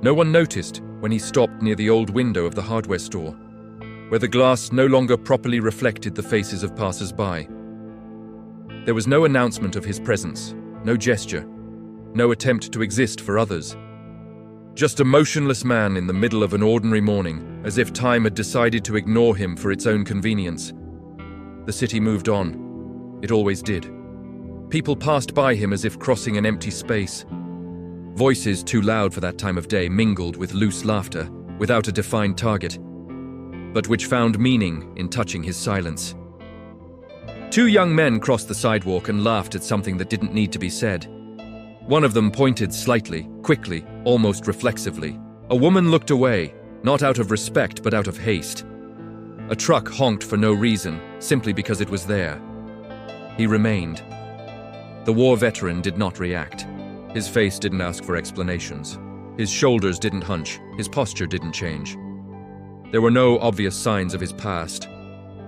No one noticed when he stopped near the old window of the hardware store, where the glass no longer properly reflected the faces of passers-by. There was no announcement of his presence, no gesture, no attempt to exist for others. Just a motionless man in the middle of an ordinary morning, as if time had decided to ignore him for its own convenience. The city moved on. It always did. People passed by him as if crossing an empty space. Voices too loud for that time of day mingled with loose laughter, without a defined target, but which found meaning in touching his silence. Two young men crossed the sidewalk and laughed at something that didn't need to be said. One of them pointed slightly, quickly, almost reflexively. A woman looked away, not out of respect but out of haste. A truck honked for no reason, simply because it was there. He remained. The war veteran did not react. His face didn't ask for explanations. His shoulders didn't hunch, his posture didn't change. There were no obvious signs of his past.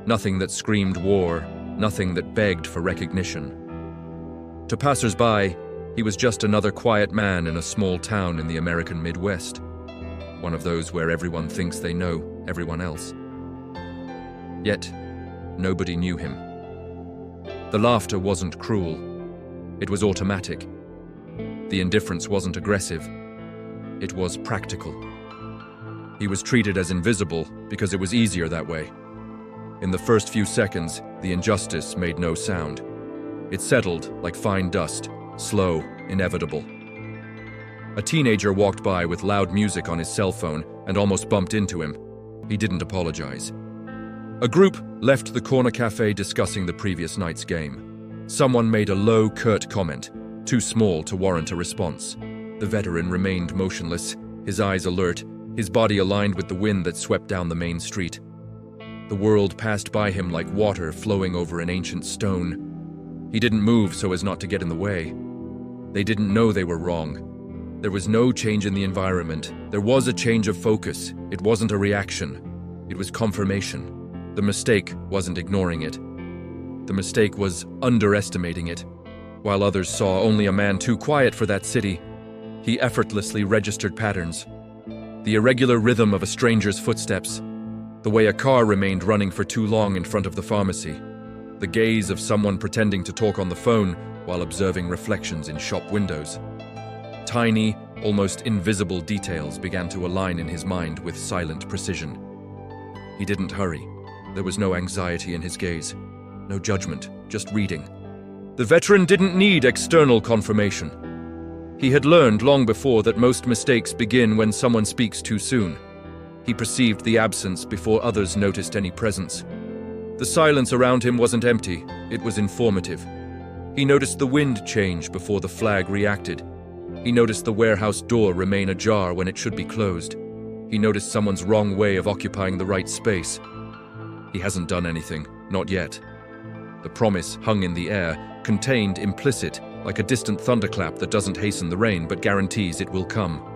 Nothing that screamed war, nothing that begged for recognition. To passers-by, he was just another quiet man in a small town in the American Midwest. One of those where everyone thinks they know everyone else. Yet, nobody knew him. The laughter wasn't cruel. It was automatic. The indifference wasn't aggressive. It was practical. He was treated as invisible because it was easier that way. In the first few seconds, the injustice made no sound. It settled like fine dust, slow, inevitable. A teenager walked by with loud music on his cell phone and almost bumped into him. He didn't apologize. A group left the corner cafe discussing the previous night's game. Someone made a low, curt comment, too small to warrant a response. The veteran remained motionless, his eyes alert, his body aligned with the wind that swept down the main street. The world passed by him like water flowing over an ancient stone. He didn't move so as not to get in the way. They didn't know they were wrong. There was no change in the environment. There was a change of focus. It wasn't a reaction. It was confirmation. The mistake wasn't ignoring it. The mistake was underestimating it. While others saw only a man too quiet for that city, he effortlessly registered patterns. The irregular rhythm of a stranger's footsteps, the way a car remained running for too long in front of the pharmacy, the gaze of someone pretending to talk on the phone while observing reflections in shop windows. Tiny, almost invisible details began to align in his mind with silent precision. He didn't hurry. There was no anxiety in his gaze, no judgment, just reading. The veteran didn't need external confirmation. He had learned long before that most mistakes begin when someone speaks too soon. He perceived the absence before others noticed any presence. The silence around him wasn't empty, it was informative. He noticed the wind change before the flag reacted. He noticed the warehouse door remain ajar when it should be closed. He noticed someone's wrong way of occupying the right space. He hasn't done anything, not yet. The promise hung in the air, contained, implicit, like a distant thunderclap that doesn't hasten the rain but guarantees it will come.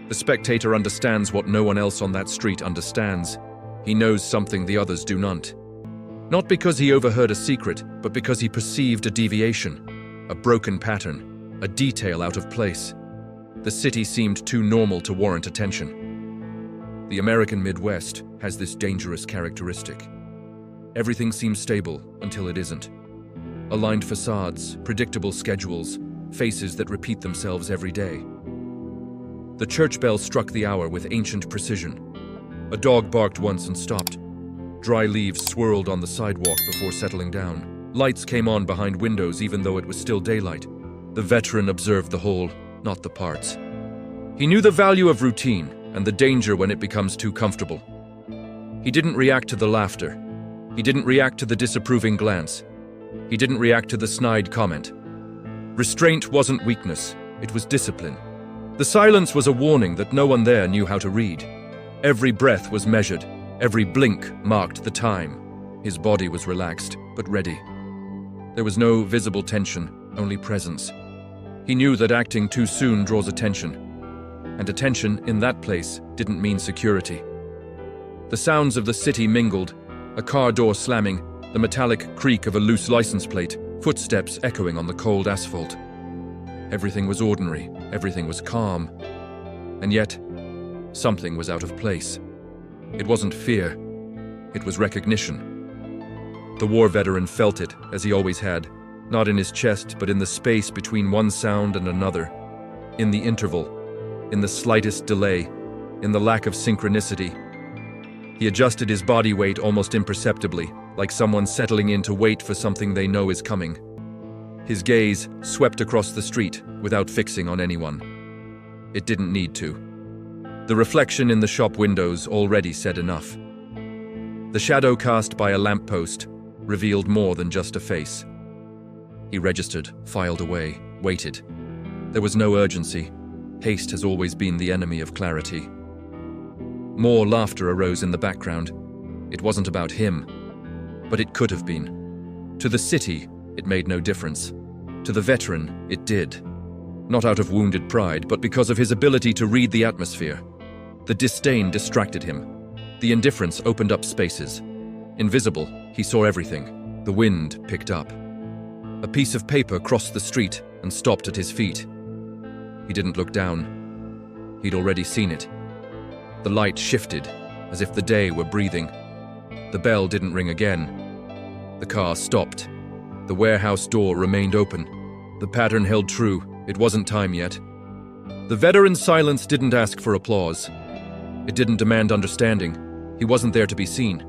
The spectator understands what no one else on that street understands. He knows something the others do not. Not because he overheard a secret, but because he perceived a deviation, a broken pattern, a detail out of place. The city seemed too normal to warrant attention. The American Midwest has this dangerous characteristic. Everything seems stable until it isn't. Aligned facades, predictable schedules, faces that repeat themselves every day. The church bell struck the hour with ancient precision. A dog barked once and stopped. Dry leaves swirled on the sidewalk before settling down. Lights came on behind windows even though it was still daylight. The veteran observed the whole, not the parts. He knew the value of routine and the danger when it becomes too comfortable. He didn't react to the laughter. He didn't react to the disapproving glance. He didn't react to the snide comment. Restraint wasn't weakness, it was discipline. The silence was a warning that no one there knew how to read. Every breath was measured, every blink marked the time. His body was relaxed, but ready. There was no visible tension, only presence. He knew that acting too soon draws attention. And attention in that place didn't mean security. The sounds of the city mingled, a car door slamming, the metallic creak of a loose license plate, footsteps echoing on the cold asphalt. Everything was ordinary, everything was calm. And yet, something was out of place. It wasn't fear, it was recognition. The war veteran felt it, as he always had, not in his chest, but in the space between one sound and another, in the interval, in the slightest delay, in the lack of synchronicity. He adjusted his body weight almost imperceptibly, like someone settling in to wait for something they know is coming. His gaze swept across the street without fixing on anyone. It didn't need to. The reflection in the shop windows already said enough. The shadow cast by a lamppost revealed more than just a face. He registered, filed away, waited. There was no urgency. Haste has always been the enemy of clarity. More laughter arose in the background. It wasn't about him, but it could have been. To the city, it made no difference. To the veteran, it did. Not out of wounded pride, but because of his ability to read the atmosphere. The disdain distracted him. The indifference opened up spaces. Invisible, he saw everything. The wind picked up. A piece of paper crossed the street and stopped at his feet. He didn't look down. He'd already seen it. The light shifted, as if the day were breathing. The bell didn't ring again. The car stopped. The warehouse door remained open. The pattern held true. It wasn't time yet. The veteran's silence didn't ask for applause. It didn't demand understanding. He wasn't there to be seen.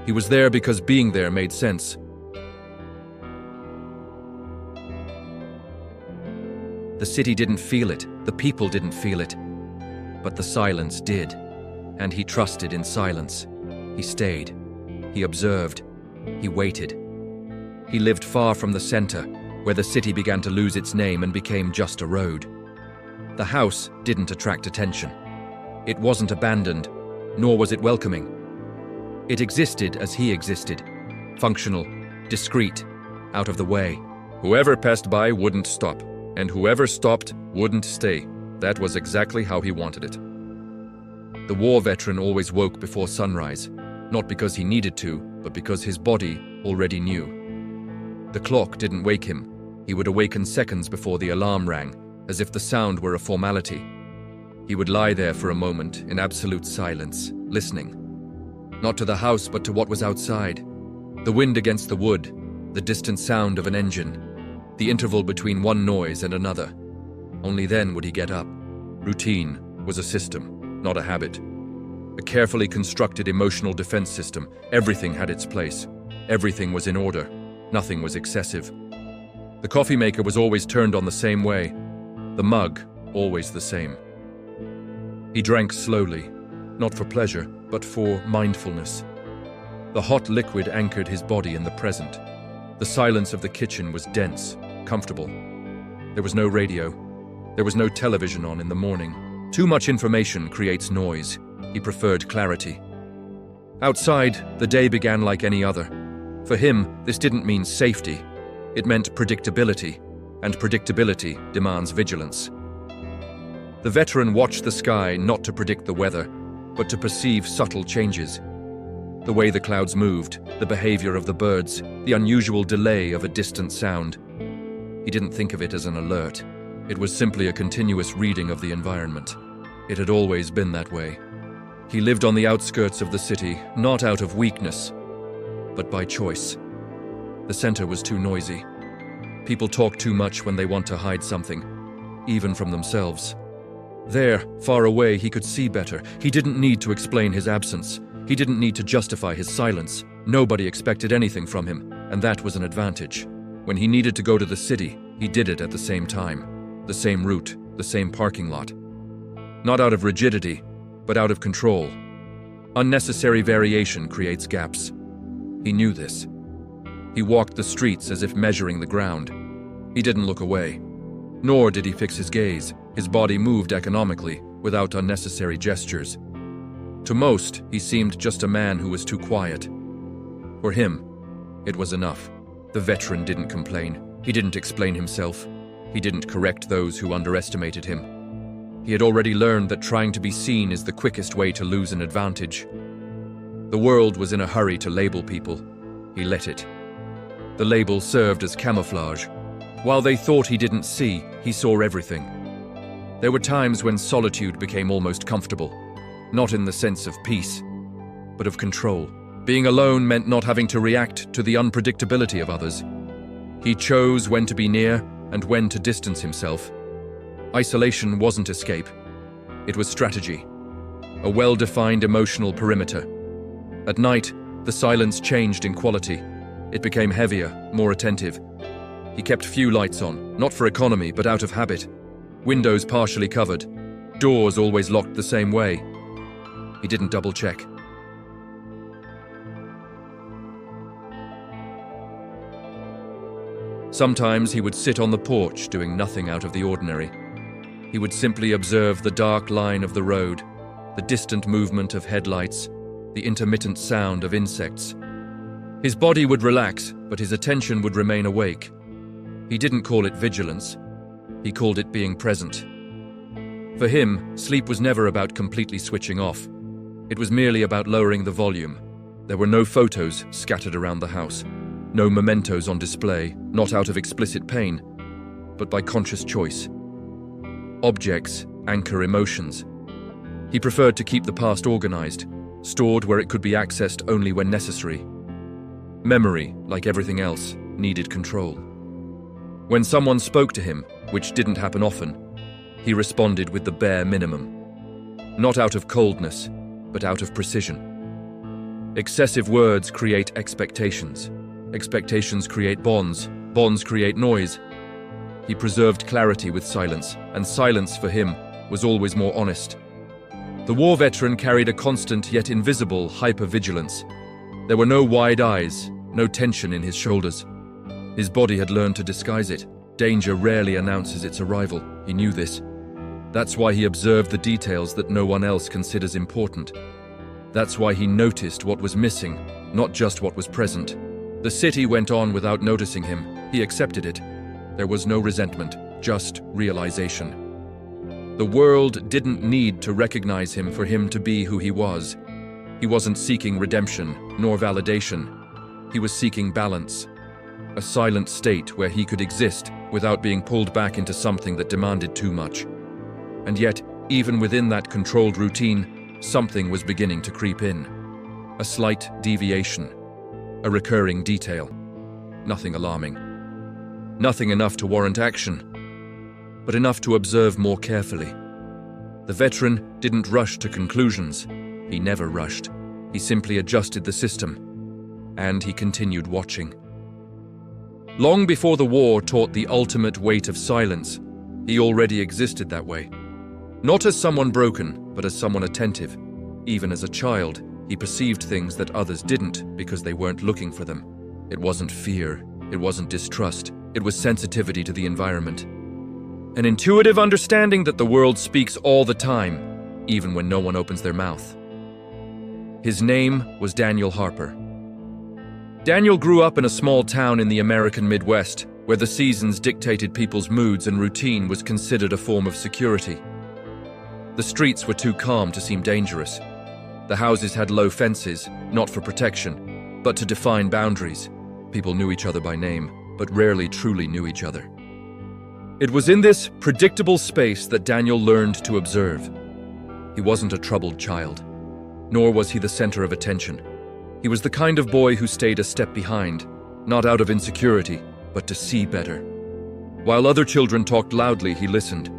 He was there because being there made sense. The city didn't feel it. The people didn't feel it. But the silence did. And he trusted in silence. He stayed. He observed. He waited. He lived far from the center, where the city began to lose its name and became just a road. The house didn't attract attention. It wasn't abandoned, nor was it welcoming. It existed as he existed, functional, discreet, out of the way. Whoever passed by wouldn't stop, and whoever stopped wouldn't stay. That was exactly how he wanted it. The war veteran always woke before sunrise, not because he needed to, but because his body already knew. The clock didn't wake him. He would awaken seconds before the alarm rang, as if the sound were a formality. He would lie there for a moment in absolute silence, listening. Not to the house, but to what was outside. The wind against the wood, the distant sound of an engine, the interval between one noise and another. Only then would he get up. Routine was a system, not a habit. A carefully constructed emotional defense system. Everything had its place. Everything was in order. Nothing was excessive. The coffee maker was always turned on the same way. The mug, always the same. He drank slowly, not for pleasure, but for mindfulness. The hot liquid anchored his body in the present. The silence of the kitchen was dense, comfortable. There was no radio. There was no television on in the morning. Too much information creates noise. He preferred clarity. Outside, the day began like any other. For him, this didn't mean safety. It meant predictability, and predictability demands vigilance. The veteran watched the sky not to predict the weather, but to perceive subtle changes. The way the clouds moved, the behavior of the birds, the unusual delay of a distant sound. He didn't think of it as an alert. It was simply a continuous reading of the environment. It had always been that way. He lived on the outskirts of the city, not out of weakness, but by choice. The center was too noisy. People talk too much when they want to hide something, even from themselves. There, far away, he could see better. He didn't need to explain his absence. He didn't need to justify his silence. Nobody expected anything from him, and that was an advantage. When he needed to go to the city, he did it at the same time. The same route, the same parking lot. Not out of rigidity, but out of control. Unnecessary variation creates gaps. He knew this. He walked the streets as if measuring the ground. He didn't look away. Nor did he fix his gaze. His body moved economically, without unnecessary gestures. To most, he seemed just a man who was too quiet. For him, it was enough. The veteran didn't complain. He didn't explain himself. He didn't correct those who underestimated him. He had already learned that trying to be seen is the quickest way to lose an advantage. The world was in a hurry to label people. He let it. The label served as camouflage. While they thought he didn't see, he saw everything. There were times when solitude became almost comfortable, not in the sense of peace, but of control. Being alone meant not having to react to the unpredictability of others. He chose when to be near and when to distance himself. Isolation wasn't escape. It was strategy, a well-defined emotional perimeter. At night, the silence changed in quality. It became heavier, more attentive. He kept few lights on, not for economy, but out of habit. Windows partially covered, doors always locked the same way. He didn't double-check. Sometimes he would sit on the porch doing nothing out of the ordinary. He would simply observe the dark line of the road, the distant movement of headlights, the intermittent sound of insects. His body would relax, but his attention would remain awake. He didn't call it vigilance. He called it being present. For him, sleep was never about completely switching off. It was merely about lowering the volume. There were no photos scattered around the house, no mementos on display, not out of explicit pain, but by conscious choice. Objects anchor emotions. He preferred to keep the past organized, stored where it could be accessed only when necessary. Memory, like everything else, needed control. When someone spoke to him, which didn't happen often, he responded with the bare minimum. Not out of coldness, but out of precision. Excessive words create expectations. Expectations create bonds. Bonds create noise. He preserved clarity with silence, and silence for him was always more honest. The war veteran carried a constant yet invisible hypervigilance. There were no wide eyes, no tension in his shoulders. His body had learned to disguise it. Danger rarely announces its arrival. He knew this. That's why he observed the details that no one else considers important. That's why he noticed what was missing, not just what was present. The city went on without noticing him. He accepted it. There was no resentment, just realization. The world didn't need to recognize him for him to be who he was. He wasn't seeking redemption, nor validation. He was seeking balance. A silent state where he could exist without being pulled back into something that demanded too much. And yet, even within that controlled routine, something was beginning to creep in. A slight deviation. A recurring detail. Nothing alarming. Nothing enough to warrant action, but enough to observe more carefully. The veteran didn't rush to conclusions. He never rushed. He simply adjusted the system, and he continued watching. Long before the war taught the ultimate weight of silence, he already existed that way. Not as someone broken, but as someone attentive. Even as a child, he perceived things that others didn't because they weren't looking for them. It wasn't fear, it wasn't distrust, it was sensitivity to the environment. An intuitive understanding that the world speaks all the time, even when no one opens their mouth. His name was Daniel Harper. Daniel grew up in a small town in the American Midwest, where the seasons dictated people's moods and routine was considered a form of security. The streets were too calm to seem dangerous. The houses had low fences, not for protection, but to define boundaries. People knew each other by name, but rarely truly knew each other. It was in this predictable space that Daniel learned to observe. He wasn't a troubled child, nor was he the center of attention. He was the kind of boy who stayed a step behind, not out of insecurity, but to see better. While other children talked loudly, he listened.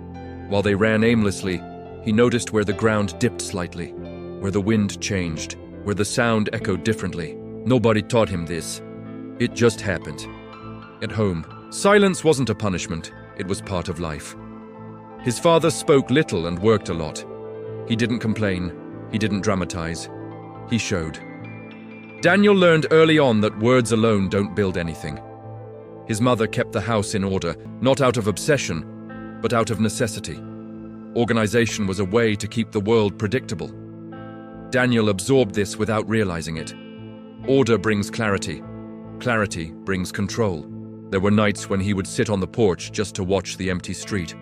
While they ran aimlessly, he noticed where the ground dipped slightly, where the wind changed, where the sound echoed differently. Nobody taught him this. It just happened. At home, silence wasn't a punishment, it was part of life. His father spoke little and worked a lot. He didn't complain, he didn't dramatize, he showed. Daniel learned early on that words alone don't build anything. His mother kept the house in order, not out of obsession, but out of necessity. Organization was a way to keep the world predictable. Daniel absorbed this without realizing it. Order brings clarity. Clarity brings control. There were nights when he would sit on the porch just to watch the empty street.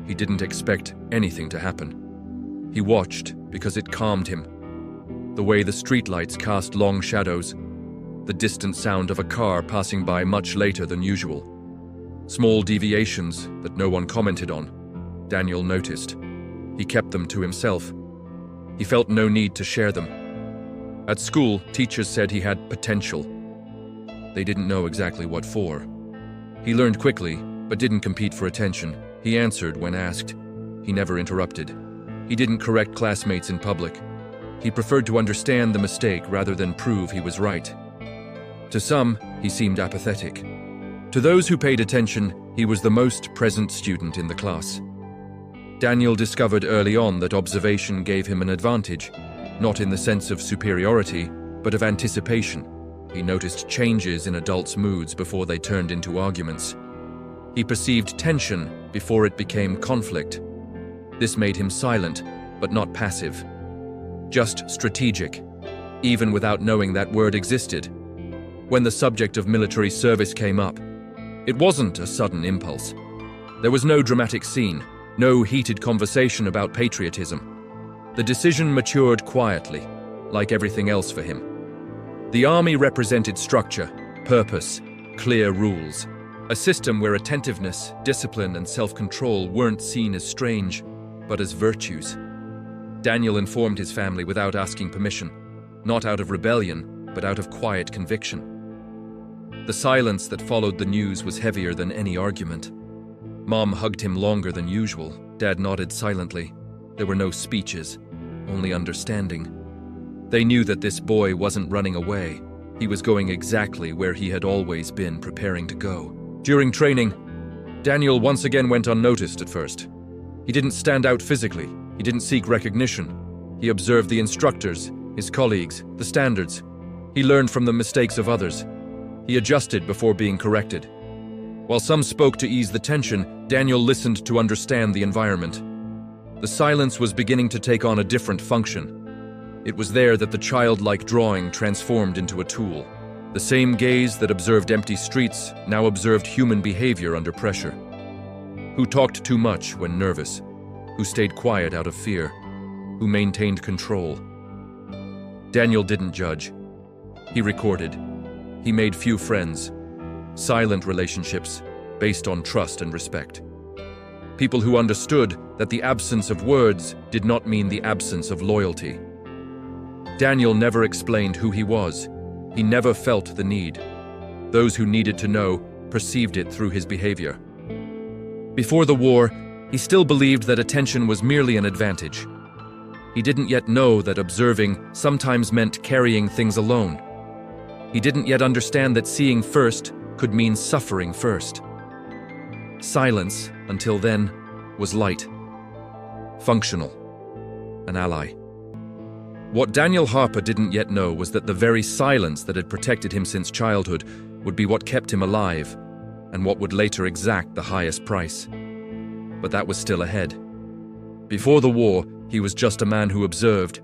He didn't expect anything to happen. He watched because it calmed him. The way the streetlights cast long shadows, the distant sound of a car passing by much later than usual. Small deviations that no one commented on. Daniel noticed. He kept them to himself. He felt no need to share them. At school, teachers said he had potential. They didn't know exactly what for. He learned quickly, but didn't compete for attention. He answered when asked. He never interrupted. He didn't correct classmates in public. He preferred to understand the mistake rather than prove he was right. To some, he seemed apathetic. To those who paid attention, he was the most present student in the class. Daniel discovered early on that observation gave him an advantage, not in the sense of superiority, but of anticipation. He noticed changes in adults' moods before they turned into arguments. He perceived tension before it became conflict. This made him silent, but not passive. Just strategic, even without knowing that word existed. When the subject of military service came up, it wasn't a sudden impulse. There was no dramatic scene, no heated conversation about patriotism. The decision matured quietly, like everything else for him. The army represented structure, purpose, clear rules. A system where attentiveness, discipline, and self-control weren't seen as strange, but as virtues. Daniel informed his family without asking permission, not out of rebellion, but out of quiet conviction. The silence that followed the news was heavier than any argument. Mom hugged him longer than usual. Dad nodded silently. There were no speeches, only understanding. They knew that this boy wasn't running away. He was going exactly where he had always been preparing to go. During training, Daniel once again went unnoticed at first. He didn't stand out physically. He didn't seek recognition. He observed the instructors, his colleagues, the standards. He learned from the mistakes of others. He adjusted before being corrected. While some spoke to ease the tension, Daniel listened to understand the environment. The silence was beginning to take on a different function. It was there that the childlike drawing transformed into a tool. The same gaze that observed empty streets now observed human behavior under pressure. Who talked too much when nervous? Who stayed quiet out of fear? Who maintained control? Daniel didn't judge. He recorded. He made few friends. Silent relationships based on trust and respect. People who understood that the absence of words did not mean the absence of loyalty. Daniel never explained who he was. He never felt the need. Those who needed to know perceived it through his behavior. Before the war, he still believed that attention was merely an advantage. He didn't yet know that observing sometimes meant carrying things alone. He didn't yet understand that seeing first could mean suffering first. Silence, until then, was light. Functional. An ally. What Daniel Harper didn't yet know was that the very silence that had protected him since childhood would be what kept him alive, and what would later exact the highest price. But that was still ahead. Before the war, he was just a man who observed,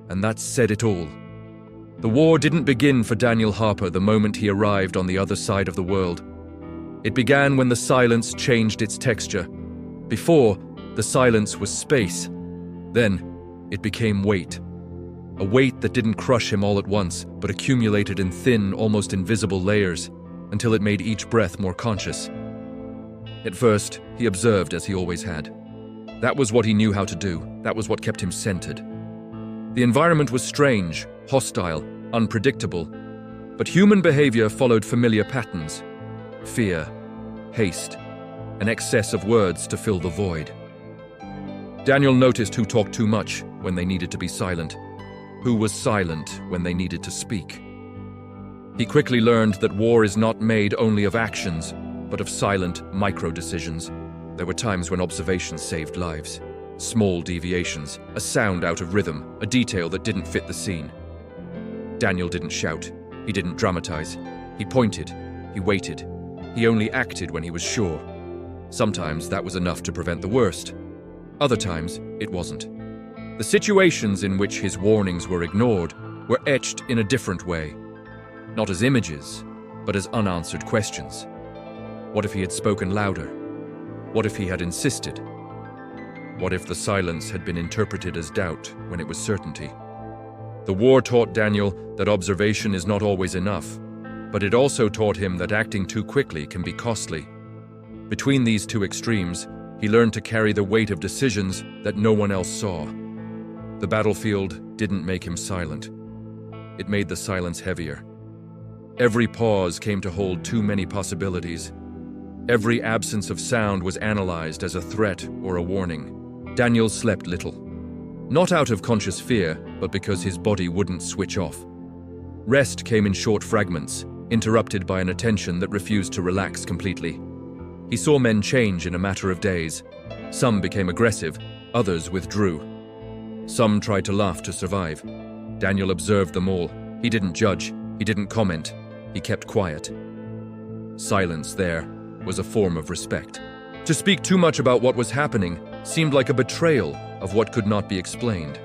and that said it all. The war didn't begin for Daniel Harper the moment he arrived on the other side of the world. It began when the silence changed its texture. Before, the silence was space. Then, it became weight. A weight that didn't crush him all at once, but accumulated in thin, almost invisible layers, until it made each breath more conscious. At first, he observed as he always had. That was what he knew how to do. That was what kept him centered. The environment was strange, hostile, unpredictable, but human behavior followed familiar patterns. Fear, haste, an excess of words to fill the void. Daniel noticed who talked too much when they needed to be silent, who was silent when they needed to speak. He quickly learned that war is not made only of actions, but of silent micro-decisions. There were times when observation saved lives. Small deviations, a sound out of rhythm, a detail that didn't fit the scene. Daniel didn't shout. He didn't dramatize. He pointed. He waited. He only acted when he was sure. Sometimes that was enough to prevent the worst. Other times, it wasn't. The situations in which his warnings were ignored were etched in a different way. Not as images, but as unanswered questions. What if he had spoken louder? What if he had insisted? What if the silence had been interpreted as doubt when it was certainty? The war taught Daniel that observation is not always enough, but it also taught him that acting too quickly can be costly. Between these two extremes, He learned to carry the weight of decisions that no one else saw. The battlefield didn't make him silent. It made the silence heavier. Every pause came to hold too many possibilities. Every absence of sound was analyzed as a threat or a warning. Daniel slept little. Not out of conscious fear, but because his body wouldn't switch off. Rest came in short fragments, interrupted by an attention that refused to relax completely. He saw men change in a matter of days. Some became aggressive, others withdrew. Some tried to laugh to survive. Daniel observed them all. He didn't judge, he didn't comment, he kept quiet. Silence there was a form of respect. To speak too much about what was happening seemed like a betrayal of what could not be explained.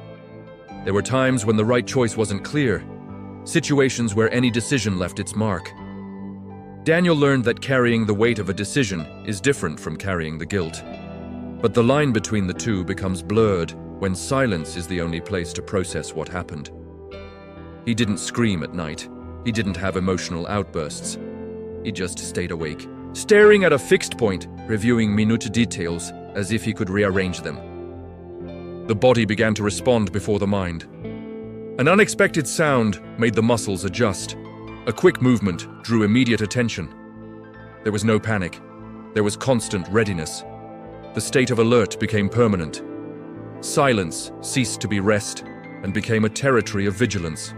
There were times when the right choice wasn't clear, situations where any decision left its mark. Daniel learned that carrying the weight of a decision is different from carrying the guilt. But the line between the two becomes blurred when silence is the only place to process what happened. He didn't scream at night. He didn't have emotional outbursts. He just stayed awake, staring at a fixed point, reviewing minute details as if he could rearrange them. The body began to respond before the mind. An unexpected sound made the muscles adjust. A quick movement drew immediate attention. There was no panic. There was constant readiness. The state of alert became permanent. Silence ceased to be rest and became a territory of vigilance.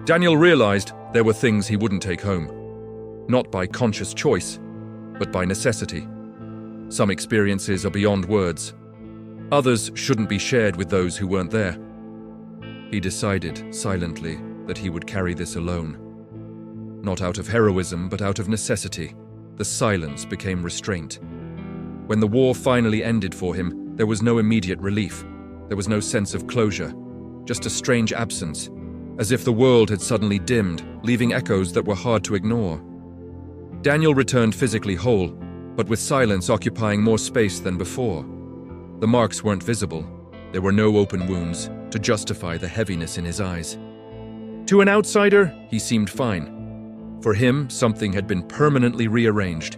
Daniel realized there were things he wouldn't take home. Not by conscious choice, but by necessity. Some experiences are beyond words. Others shouldn't be shared with those who weren't there. He decided, silently, that he would carry this alone. Not out of heroism, but out of necessity. The silence became restraint. When the war finally ended for him, there was no immediate relief. There was no sense of closure, just a strange absence, as if the world had suddenly dimmed, leaving echoes that were hard to ignore. Daniel returned physically whole, but with silence occupying more space than before. The marks weren't visible. There were no open wounds to justify the heaviness in his eyes. To an outsider, he seemed fine. For him, something had been permanently rearranged.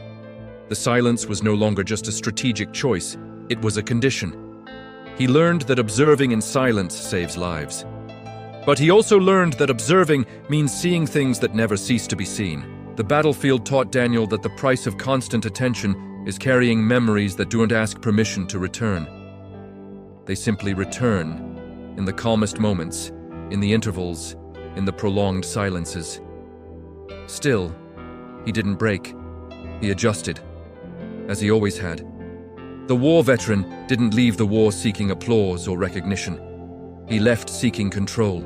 The silence was no longer just a strategic choice, it was a condition. He learned that observing in silence saves lives. But he also learned that observing means seeing things that never cease to be seen. The battlefield taught Daniel that the price of constant attention is carrying memories that don't ask permission to return. They simply return, in the calmest moments, in the intervals, in the prolonged silences. Still, he didn't break. He adjusted, as he always had. The war veteran didn't leave the war seeking applause or recognition. He left seeking control.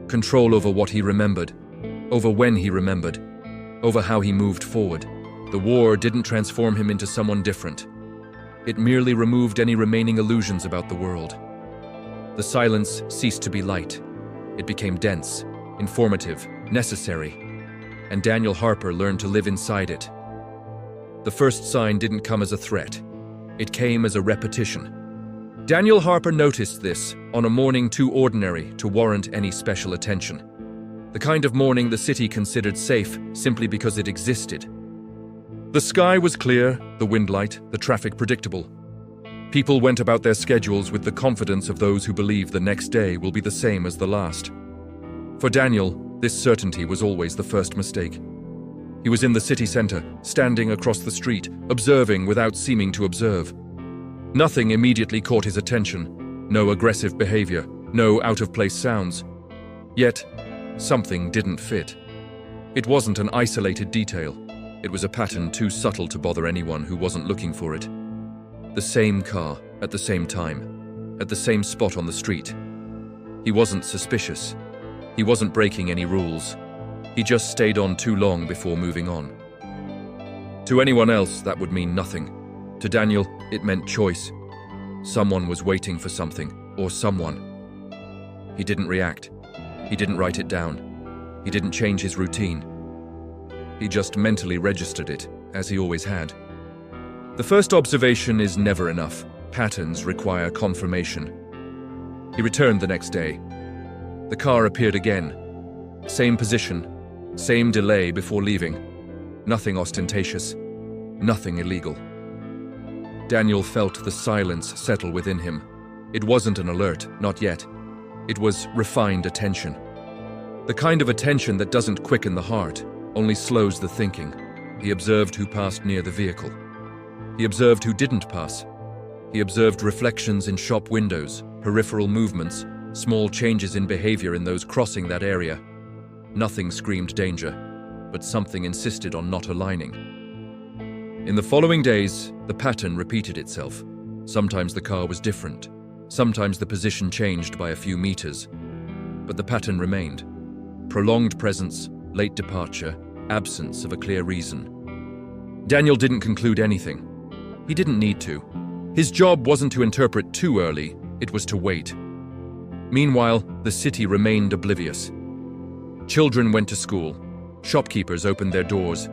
Control over what he remembered, over when he remembered, over how he moved forward. The war didn't transform him into someone different. It merely removed any remaining illusions about the world. The silence ceased to be light. It became dense, informative, necessary. And Daniel Harper learned to live inside it. The first sign didn't come as a threat. It came as a repetition. Daniel Harper noticed this on a morning too ordinary to warrant any special attention. The kind of morning the city considered safe simply because it existed. The sky was clear, the wind light, the traffic predictable. People went about their schedules with the confidence of those who believe the next day will be the same as the last. For Daniel, this certainty was always the first mistake. He was in the city center, standing across the street, observing without seeming to observe. Nothing immediately caught his attention. No aggressive behavior, no out-of-place sounds. Yet, something didn't fit. It wasn't an isolated detail. It was a pattern too subtle to bother anyone who wasn't looking for it. The same car, at the same time, at the same spot on the street. He wasn't suspicious. He wasn't breaking any rules. He just stayed on too long before moving on. To anyone else, that would mean nothing. To Daniel, it meant choice. Someone was waiting for something, or someone. He didn't react. He didn't write it down. He didn't change his routine. He just mentally registered it, as he always had. The first observation is never enough. Patterns require confirmation. He returned the next day. The car appeared again. Same position, same delay before leaving. Nothing ostentatious, nothing illegal. Daniel felt the silence settle within him. It wasn't an alert, not yet. It was refined attention. The kind of attention that doesn't quicken the heart, only slows the thinking. He observed who passed near the vehicle. He observed who didn't pass. He observed reflections in shop windows, peripheral movements, small changes in behavior in those crossing that area. Nothing screamed danger, but something insisted on not aligning. In the following days, the pattern repeated itself. Sometimes the car was different. Sometimes the position changed by a few meters. But the pattern remained. Prolonged presence, late departure, absence of a clear reason. Daniel didn't conclude anything. He didn't need to. His job wasn't to interpret too early, it was to wait. Meanwhile, the city remained oblivious. Children went to school. Shopkeepers opened their doors.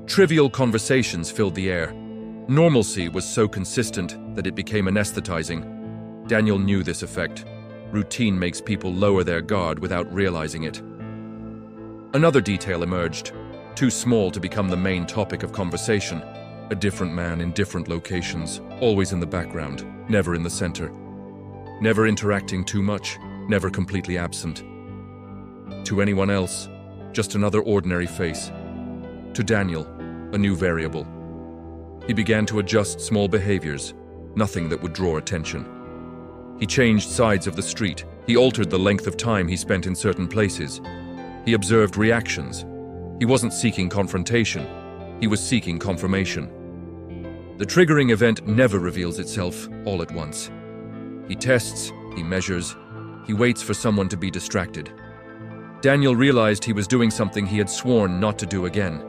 Trivial conversations filled the air. Normalcy was so consistent that it became anesthetizing. Daniel knew this effect. Routine makes people lower their guard without realizing it. Another detail emerged, too small to become the main topic of conversation. A different man in different locations, always in the background, never in the center. Never interacting too much, never completely absent. To anyone else, just another ordinary face. To Daniel, a new variable. He began to adjust small behaviors, nothing that would draw attention. He changed sides of the street. He altered the length of time he spent in certain places. He observed reactions. He wasn't seeking confrontation. He was seeking confirmation. The triggering event never reveals itself all at once. He tests, he measures, he waits for someone to be distracted. Daniel realized he was doing something he had sworn not to do again,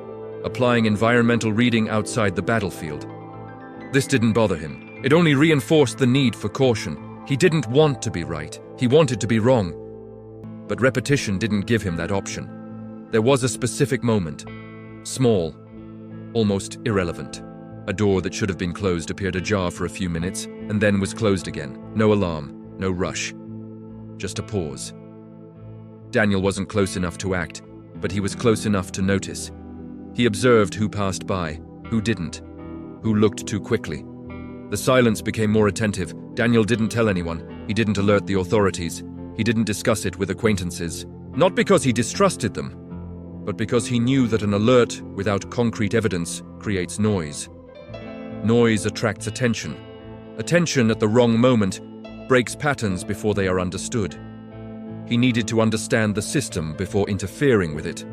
applying environmental reading outside the battlefield. This didn't bother him. It only reinforced the need for caution. He didn't want to be right. He wanted to be wrong. But repetition didn't give him that option. There was a specific moment. Small, almost irrelevant. A door that should have been closed appeared ajar for a few minutes and then was closed again. No alarm, no rush. Just a pause. Daniel wasn't close enough to act, but he was close enough to notice. He observed who passed by, who didn't, who looked too quickly. The silence became more attentive. Daniel didn't tell anyone. He didn't alert the authorities. He didn't discuss it with acquaintances. Not because he distrusted them, but because he knew that an alert without concrete evidence creates noise. Noise attracts attention. Attention at the wrong moment breaks patterns before they are understood. He needed to understand the system before interfering with it.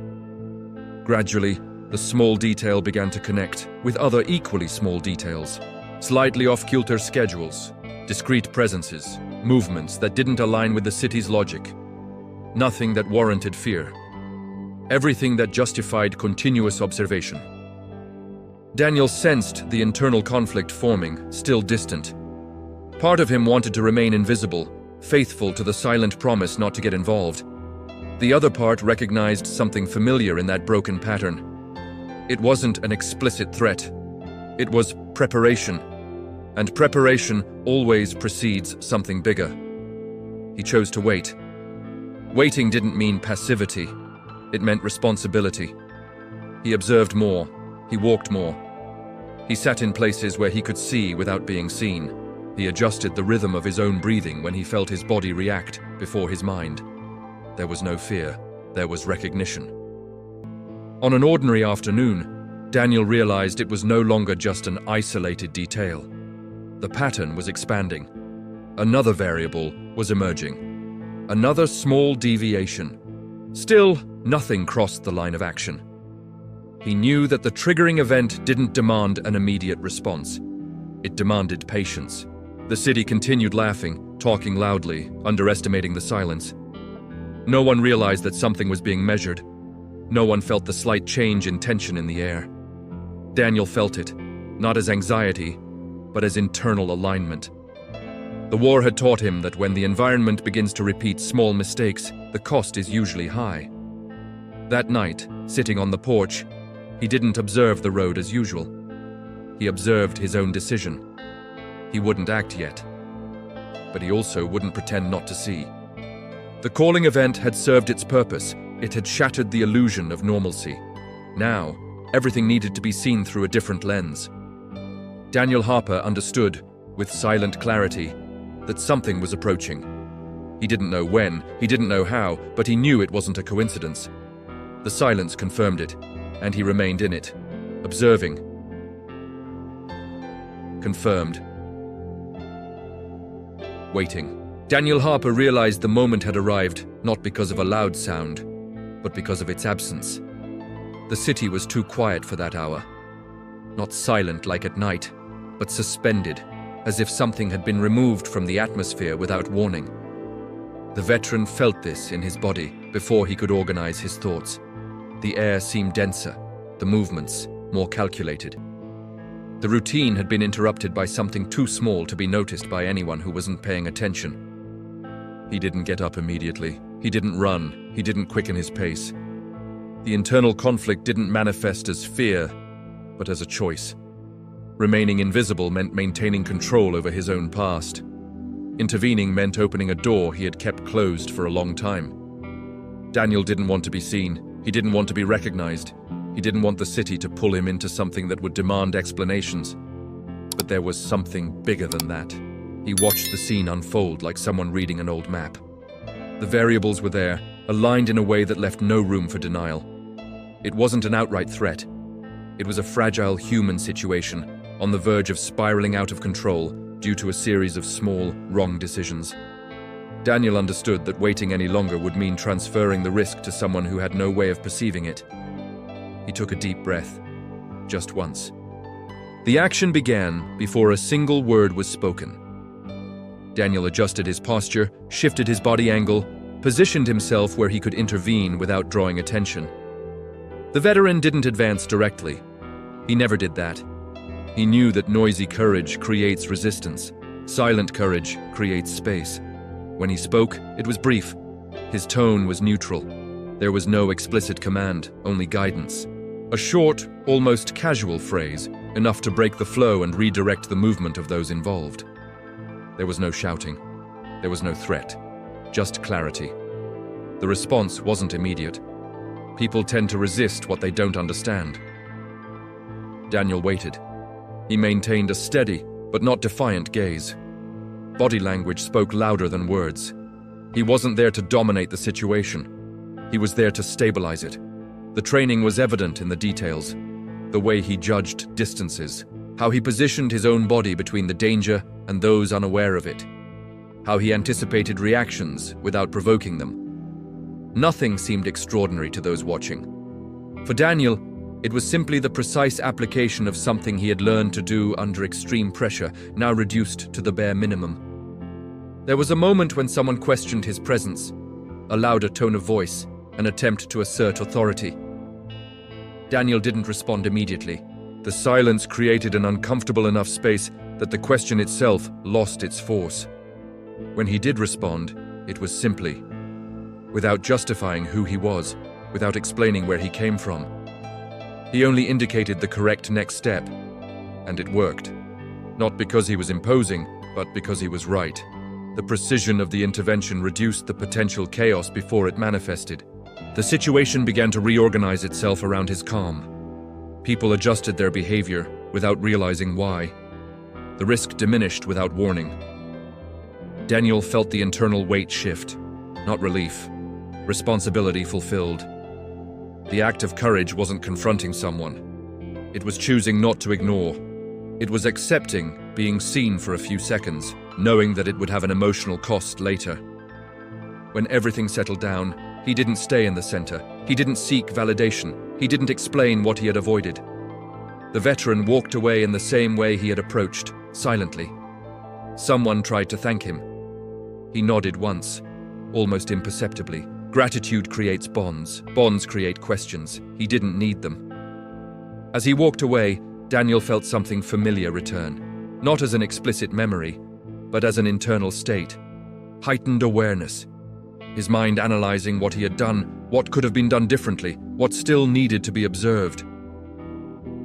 Gradually, the small detail began to connect with other equally small details. Slightly off-kilter schedules, discrete presences, movements that didn't align with the city's logic. Nothing that warranted fear. Everything that justified continuous observation. Daniel sensed the internal conflict forming, still distant. Part of him wanted to remain invisible, faithful to the silent promise not to get involved. The other part recognized something familiar in that broken pattern. It wasn't an explicit threat. It was preparation. And preparation always precedes something bigger. He chose to wait. Waiting didn't mean passivity. It meant responsibility. He observed more. He walked more. He sat in places where he could see without being seen. He adjusted the rhythm of his own breathing when he felt his body react before his mind. There was no fear. There was recognition. On an ordinary afternoon, Daniel realized it was no longer just an isolated detail. The pattern was expanding. Another variable was emerging. Another small deviation. Still, nothing crossed the line of action. He knew that the triggering event didn't demand an immediate response. It demanded patience. The city continued laughing, talking loudly, underestimating the silence. No one realized that something was being measured. No one felt the slight change in tension in the air. Daniel felt it, not as anxiety, but as internal alignment. The war had taught him that when the environment begins to repeat small mistakes, the cost is usually high. That night, sitting on the porch, he didn't observe the road as usual. He observed his own decision. He wouldn't act yet, but he also wouldn't pretend not to see. The calling event had served its purpose. It had shattered the illusion of normalcy. Now, everything needed to be seen through a different lens. Daniel Harper understood, with silent clarity, that something was approaching. He didn't know when, he didn't know how, but he knew it wasn't a coincidence. The silence confirmed it, and he remained in it, observing. Confirmed. Waiting. Daniel Harper realized the moment had arrived, not because of a loud sound, but because of its absence. The city was too quiet for that hour. Not silent like at night, but suspended, as if something had been removed from the atmosphere without warning. The veteran felt this in his body before he could organize his thoughts. The air seemed denser, the movements more calculated. The routine had been interrupted by something too small to be noticed by anyone who wasn't paying attention. He didn't get up immediately. He didn't run. He didn't quicken his pace. The internal conflict didn't manifest as fear, but as a choice. Remaining invisible meant maintaining control over his own past. Intervening meant opening a door he had kept closed for a long time. Daniel didn't want to be seen. He didn't want to be recognized. He didn't want the city to pull him into something that would demand explanations. But there was something bigger than that. He watched the scene unfold like someone reading an old map. The variables were there, aligned in a way that left no room for denial. It wasn't an outright threat. It was a fragile human situation, on the verge of spiraling out of control due to a series of small, wrong decisions. Daniel understood that waiting any longer would mean transferring the risk to someone who had no way of perceiving it. He took a deep breath, just once. The action began before a single word was spoken. Daniel adjusted his posture, shifted his body angle, positioned himself where he could intervene without drawing attention. The veteran didn't advance directly. He never did that. He knew that noisy courage creates resistance. Silent courage creates space. When he spoke, it was brief. His tone was neutral. There was no explicit command, only guidance. A short, almost casual phrase, enough to break the flow and redirect the movement of those involved. There was no shouting. There was no threat. Just clarity. The response wasn't immediate. People tend to resist what they don't understand. Daniel waited. He maintained a steady, but not defiant gaze. Body language spoke louder than words. He wasn't there to dominate the situation. He was there to stabilize it. The training was evident in the details. The way he judged distances, how he positioned his own body between the danger and those unaware of it, how he anticipated reactions without provoking them. Nothing seemed extraordinary to those watching. For Daniel, it was simply the precise application of something he had learned to do under extreme pressure, now reduced to the bare minimum. There was a moment when someone questioned his presence, a louder tone of voice, an attempt to assert authority. Daniel didn't respond immediately. The silence created an uncomfortable enough space that the question itself lost its force. When he did respond, it was simply, without justifying who he was, without explaining where he came from. He only indicated the correct next step, and it worked. Not because he was imposing, but because he was right. The precision of the intervention reduced the potential chaos before it manifested. The situation began to reorganize itself around his calm. People adjusted their behavior without realizing why. The risk diminished without warning. Daniel felt the internal weight shift, not relief. Responsibility fulfilled. The act of courage wasn't confronting someone. It was choosing not to ignore. It was accepting being seen for a few seconds, knowing that it would have an emotional cost later. When everything settled down, he didn't stay in the center. He didn't seek validation. He didn't explain what he had avoided. The veteran walked away in the same way he had approached, silently. Someone tried to thank him. He nodded once, almost imperceptibly. Gratitude creates bonds. Bonds create questions. He didn't need them. As he walked away, Daniel felt something familiar return. Not as an explicit memory, but as an internal state. Heightened awareness. His mind analyzing what he had done, what could have been done differently, what still needed to be observed.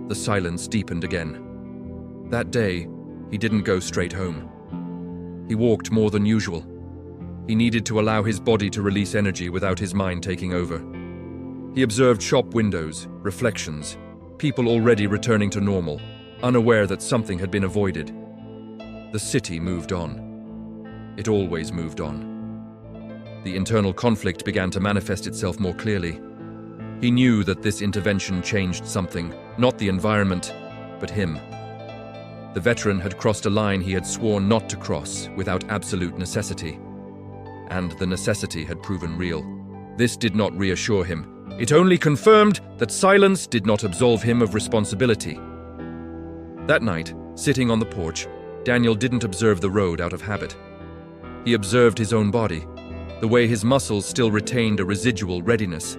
The silence deepened again. That day, he didn't go straight home. He walked more than usual. He needed to allow his body to release energy without his mind taking over. He observed shop windows, reflections, people already returning to normal. unaware that something had been avoided. The city moved on. It always moved on. The internal conflict began to manifest itself more clearly. He knew that this intervention changed something, not the environment, but him. The veteran had crossed a line he had sworn not to cross without absolute necessity. And the necessity had proven real. This did not reassure him. It only confirmed that silence did not absolve him of responsibility. That night, sitting on the porch, Daniel didn't observe the road out of habit. He observed his own body, the way his muscles still retained a residual readiness,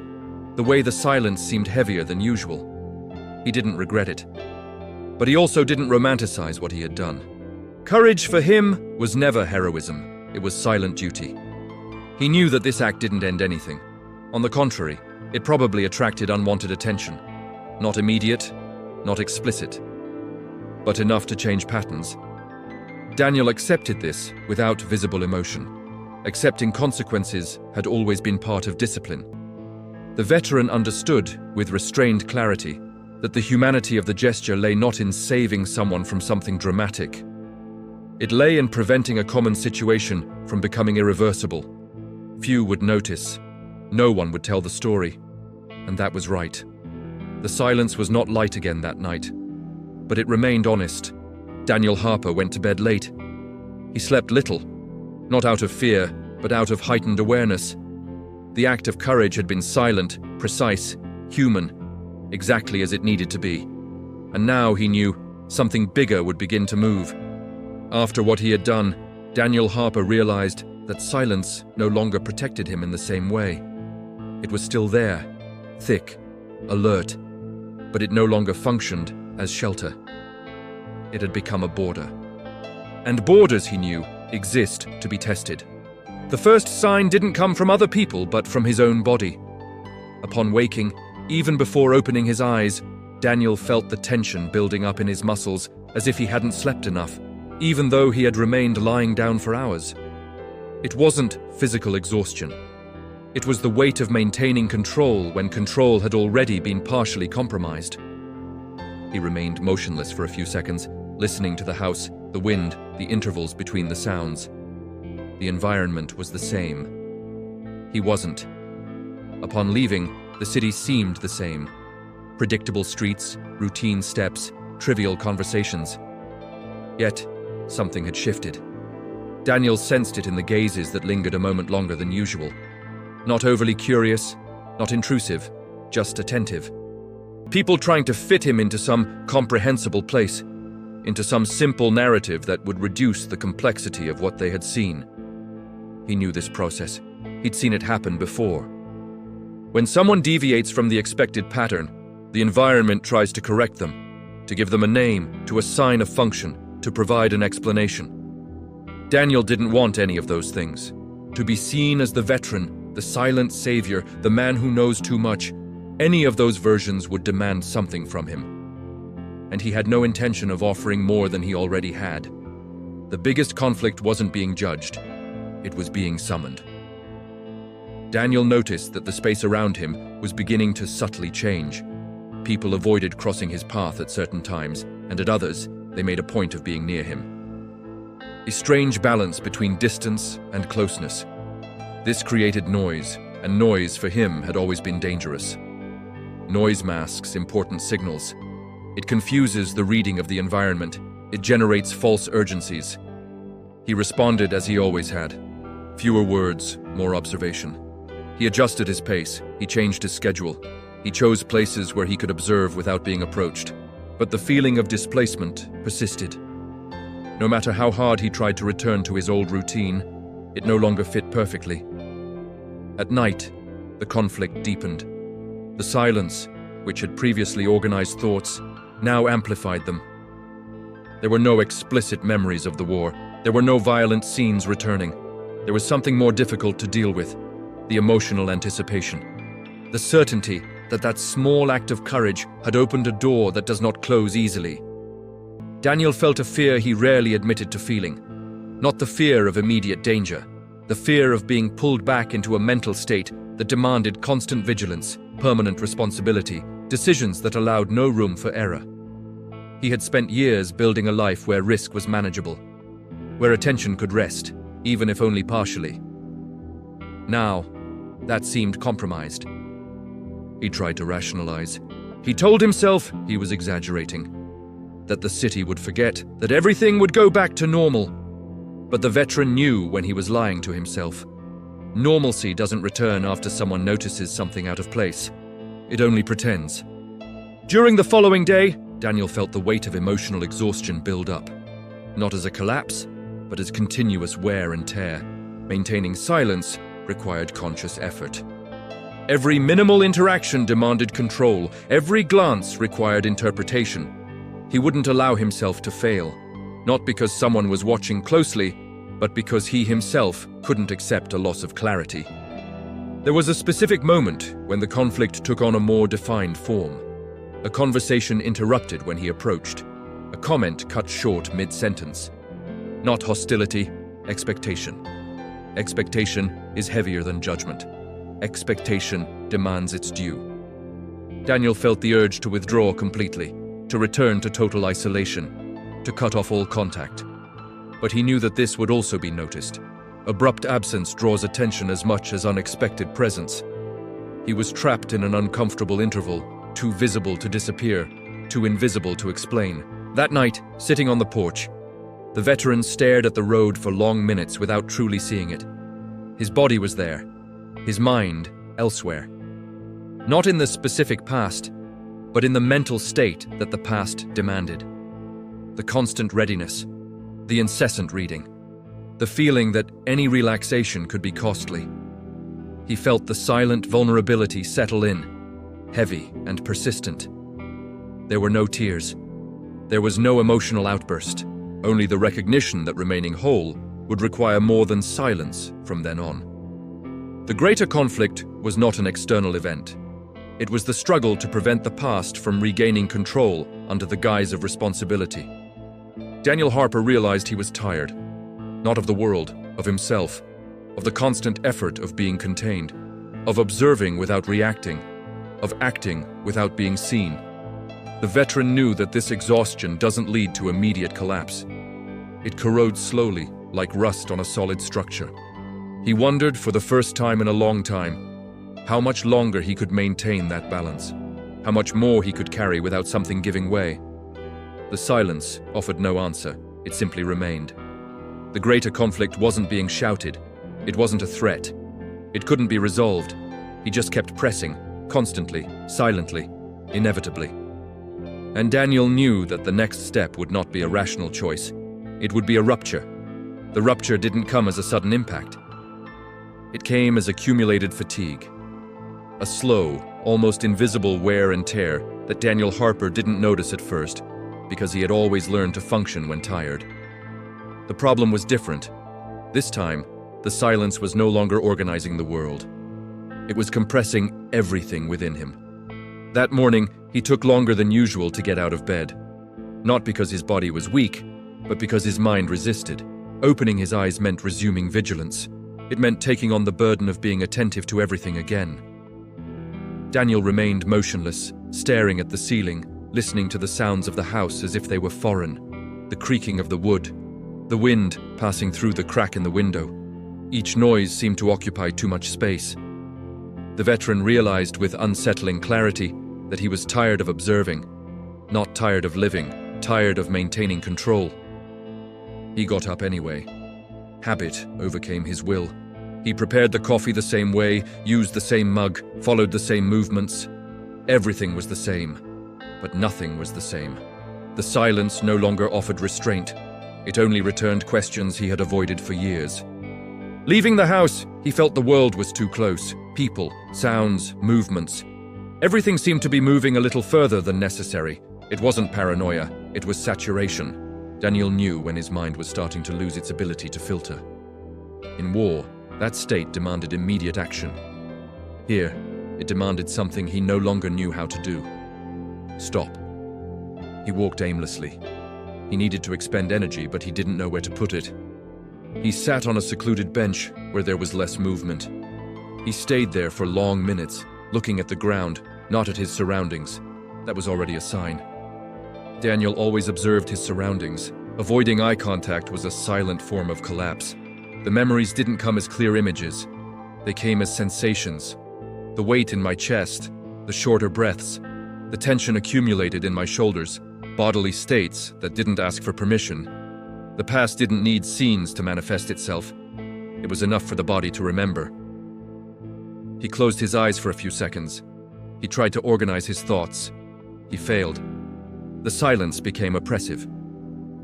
the way the silence seemed heavier than usual. He didn't regret it. But he also didn't romanticize what he had done. Courage for him was never heroism, it was silent duty. He knew that this act didn't end anything. On the contrary, it probably attracted unwanted attention. Not immediate, not explicit, but enough to change patterns. Daniel accepted this without visible emotion. Accepting consequences had always been part of discipline. The veteran understood, with restrained clarity, that the humanity of the gesture lay not in saving someone from something dramatic. It lay in preventing a common situation from becoming irreversible. Few would notice. No one would tell the story. And that was right. The silence was not light again that night, but it remained honest. Daniel Harper went to bed late. He slept little, not out of fear, but out of heightened awareness. The act of courage had been silent, precise, human, exactly as it needed to be. And now he knew something bigger would begin to move. After what he had done, Daniel Harper realized that silence no longer protected him in the same way. It was still there, thick, alert, but it no longer functioned as shelter. It had become a border. And borders, he knew, exist to be tested. The first sign didn't come from other people, but from his own body. Upon waking, even before opening his eyes, Daniel felt the tension building up in his muscles as if he hadn't slept enough, even though he had remained lying down for hours. It wasn't physical exhaustion. It was the weight of maintaining control when control had already been partially compromised. He remained motionless for a few seconds, listening to the house, the wind, the intervals between the sounds. The environment was the same. He wasn't. Upon leaving, the city seemed the same. Predictable streets, routine steps, trivial conversations. Yet, something had shifted. Daniel sensed it in the gazes that lingered a moment longer than usual. Not overly curious, not intrusive, just attentive. People trying to fit him into some comprehensible place, into some simple narrative that would reduce the complexity of what they had seen. He knew this process. He'd seen it happen before. When someone deviates from the expected pattern, the environment tries to correct them, to give them a name, to assign a function, to provide an explanation. Daniel didn't want any of those things. To be seen as the veteran, the silent savior, the man who knows too much, any of those versions would demand something from him. And he had no intention of offering more than he already had. The biggest conflict wasn't being judged. It was being summoned. Daniel noticed that the space around him was beginning to subtly change. People avoided crossing his path at certain times, and at others, they made a point of being near him. A strange balance between distance and closeness. This created noise, and noise for him had always been dangerous. Noise masks important signals. It confuses the reading of the environment. It generates false urgencies. He responded as he always had. Fewer words, more observation. He adjusted his pace. He changed his schedule. He chose places where he could observe without being approached. But the feeling of displacement persisted. No matter how hard he tried to return to his old routine, it no longer fit perfectly. At night, the conflict deepened. The silence, which had previously organized thoughts, now amplified them. There were no explicit memories of the war. There were no violent scenes returning. There was something more difficult to deal with, the emotional anticipation. The certainty that that small act of courage had opened a door that does not close easily. Daniel felt a fear he rarely admitted to feeling. Not the fear of immediate danger, the fear of being pulled back into a mental state that demanded constant vigilance, permanent responsibility, decisions that allowed no room for error. He had spent years building a life where risk was manageable, where attention could rest, even if only partially. Now, that seemed compromised. He tried to rationalize. He told himself he was exaggerating, that the city would forget, that everything would go back to normal. But the veteran knew when he was lying to himself. Normalcy doesn't return after someone notices something out of place. It only pretends. During the following day, Daniel felt the weight of emotional exhaustion build up. Not as a collapse, but as continuous wear and tear. Maintaining silence required conscious effort. Every minimal interaction demanded control. Every glance required interpretation. He wouldn't allow himself to fail, not because someone was watching closely, but because he himself couldn't accept a loss of clarity. There was a specific moment when the conflict took on a more defined form. A conversation interrupted when he approached. A comment cut short mid-sentence. Not hostility, expectation. Expectation is heavier than judgment. Expectation demands its due. Daniel felt the urge to withdraw completely, to return to total isolation, to cut off all contact. But he knew that this would also be noticed. Abrupt absence draws attention as much as unexpected presence. He was trapped in an uncomfortable interval, too visible to disappear, too invisible to explain. That night, sitting on the porch, the veteran stared at the road for long minutes without truly seeing it. His body was there, his mind elsewhere. Not in the specific past, but in the mental state that the past demanded. The constant readiness, the incessant reading, the feeling that any relaxation could be costly. He felt the silent vulnerability settle in, heavy and persistent. There were no tears. There was no emotional outburst, only the recognition that remaining whole would require more than silence from then on. The greater conflict was not an external event. It was the struggle to prevent the past from regaining control under the guise of responsibility. Daniel Harper realized he was tired, not of the world, of himself, of the constant effort of being contained, of observing without reacting, of acting without being seen. The veteran knew that this exhaustion doesn't lead to immediate collapse. It corrodes slowly, like rust on a solid structure. He wondered for the first time in a long time how much longer he could maintain that balance, how much more he could carry without something giving way. The silence offered no answer, it simply remained. The greater conflict wasn't being shouted, it wasn't a threat. It couldn't be resolved. He just kept pressing, constantly, silently, inevitably. And Daniel knew that the next step would not be a rational choice. It would be a rupture. The rupture didn't come as a sudden impact. It came as accumulated fatigue. A slow, almost invisible wear and tear that Daniel Harper didn't notice at first, because he had always learned to function when tired. The problem was different. This time, the silence was no longer organizing the world. It was compressing everything within him. That morning, he took longer than usual to get out of bed. Not because his body was weak, but because his mind resisted. Opening his eyes meant resuming vigilance. It meant taking on the burden of being attentive to everything again. Daniel remained motionless, staring at the ceiling, listening to the sounds of the house as if they were foreign. The creaking of the wood, the wind passing through the crack in the window. Each noise seemed to occupy too much space. The veteran realized with unsettling clarity that he was tired of observing, not tired of living, tired of maintaining control. He got up anyway. Habit overcame his will. He prepared the coffee the same way, used the same mug, followed the same movements. Everything was the same, but nothing was the same. The silence no longer offered restraint. It only returned questions he had avoided for years. Leaving the house, he felt the world was too close. People, sounds, movements. Everything seemed to be moving a little further than necessary. It wasn't paranoia, it was saturation. Daniel knew when his mind was starting to lose its ability to filter. In war, that state demanded immediate action. Here, it demanded something he no longer knew how to do. Stop. He walked aimlessly. He needed to expend energy, but he didn't know where to put it. He sat on a secluded bench where there was less movement. He stayed there for long minutes, looking at the ground, not at his surroundings. That was already a sign. Daniel always observed his surroundings. Avoiding eye contact was a silent form of collapse. The memories didn't come as clear images. They came as sensations. The weight in my chest, the shorter breaths, the tension accumulated in my shoulders, bodily states that didn't ask for permission. The past didn't need scenes to manifest itself. It was enough for the body to remember. He closed his eyes for a few seconds. He tried to organize his thoughts. He failed. The silence became oppressive.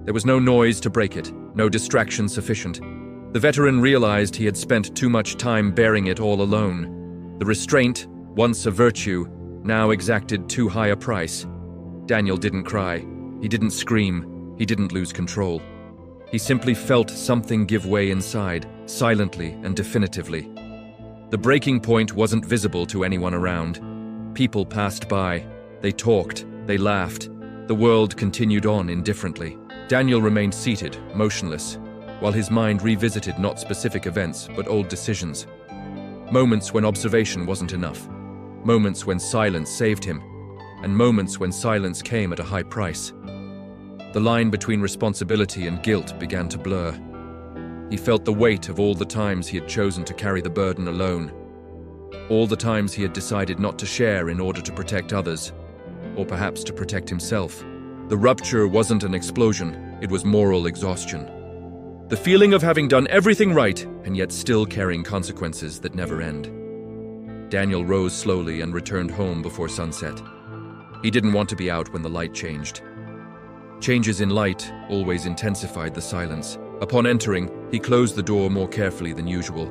There was no noise to break it, no distraction sufficient. The veteran realized he had spent too much time bearing it all alone. The restraint, once a virtue, now exacted too high a price. Daniel didn't cry. He didn't scream. He didn't lose control. He simply felt something give way inside, silently and definitively. The breaking point wasn't visible to anyone around. People passed by. They talked. They laughed. The world continued on indifferently. Daniel remained seated, motionless, while his mind revisited not specific events, but old decisions. Moments when observation wasn't enough. Moments when silence saved him. And moments when silence came at a high price. The line between responsibility and guilt began to blur. He felt the weight of all the times he had chosen to carry the burden alone. All the times he had decided not to share in order to protect others, or perhaps to protect himself. The rupture wasn't an explosion, it was moral exhaustion. The feeling of having done everything right and yet still carrying consequences that never end. Daniel rose slowly and returned home before sunset. He didn't want to be out when the light changed. Changes in light always intensified the silence. Upon entering, he closed the door more carefully than usual,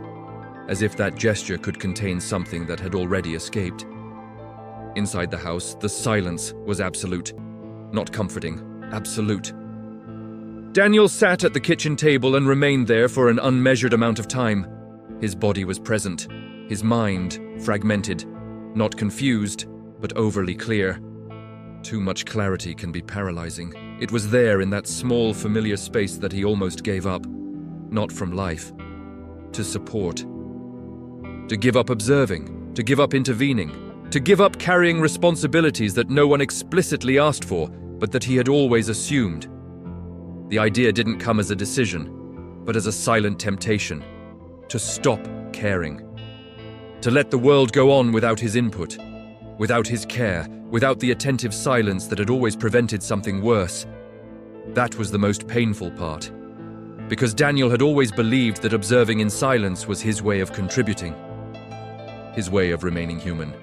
as if that gesture could contain something that had already escaped. Inside the house, the silence was absolute. Not comforting, absolute. Daniel sat at the kitchen table and remained there for an unmeasured amount of time. His body was present, his mind fragmented, not confused, but overly clear. Too much clarity can be paralyzing. It was there in that small, familiar space that he almost gave up. Not from life. To support. To give up observing. To give up intervening. To give up carrying responsibilities that no one explicitly asked for, but that he had always assumed. The idea didn't come as a decision, but as a silent temptation. To stop caring. To let the world go on without his input. Without his care, without the attentive silence that had always prevented something worse. That was the most painful part, because Daniel had always believed that observing in silence was his way of contributing, his way of remaining human.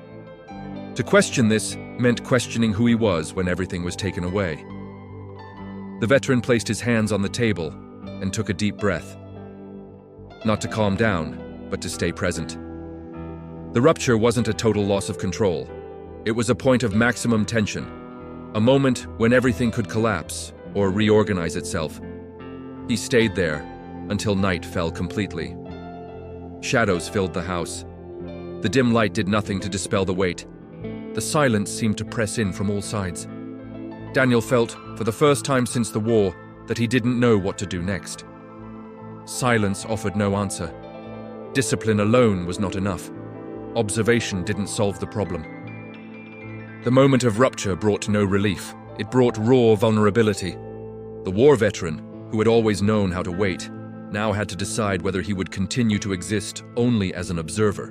To question this meant questioning who he was when everything was taken away. The veteran placed his hands on the table and took a deep breath. Not to calm down, but to stay present. The rupture wasn't a total loss of control. It was a point of maximum tension, a moment when everything could collapse or reorganize itself. He stayed there until night fell completely. Shadows filled the house. The dim light did nothing to dispel the weight. The silence seemed to press in from all sides. Daniel felt, for the first time since the war, that he didn't know what to do next. Silence offered no answer. Discipline alone was not enough. Observation didn't solve the problem. The moment of rupture brought no relief. It brought raw vulnerability. The war veteran, who had always known how to wait, now had to decide whether he would continue to exist only as an observer,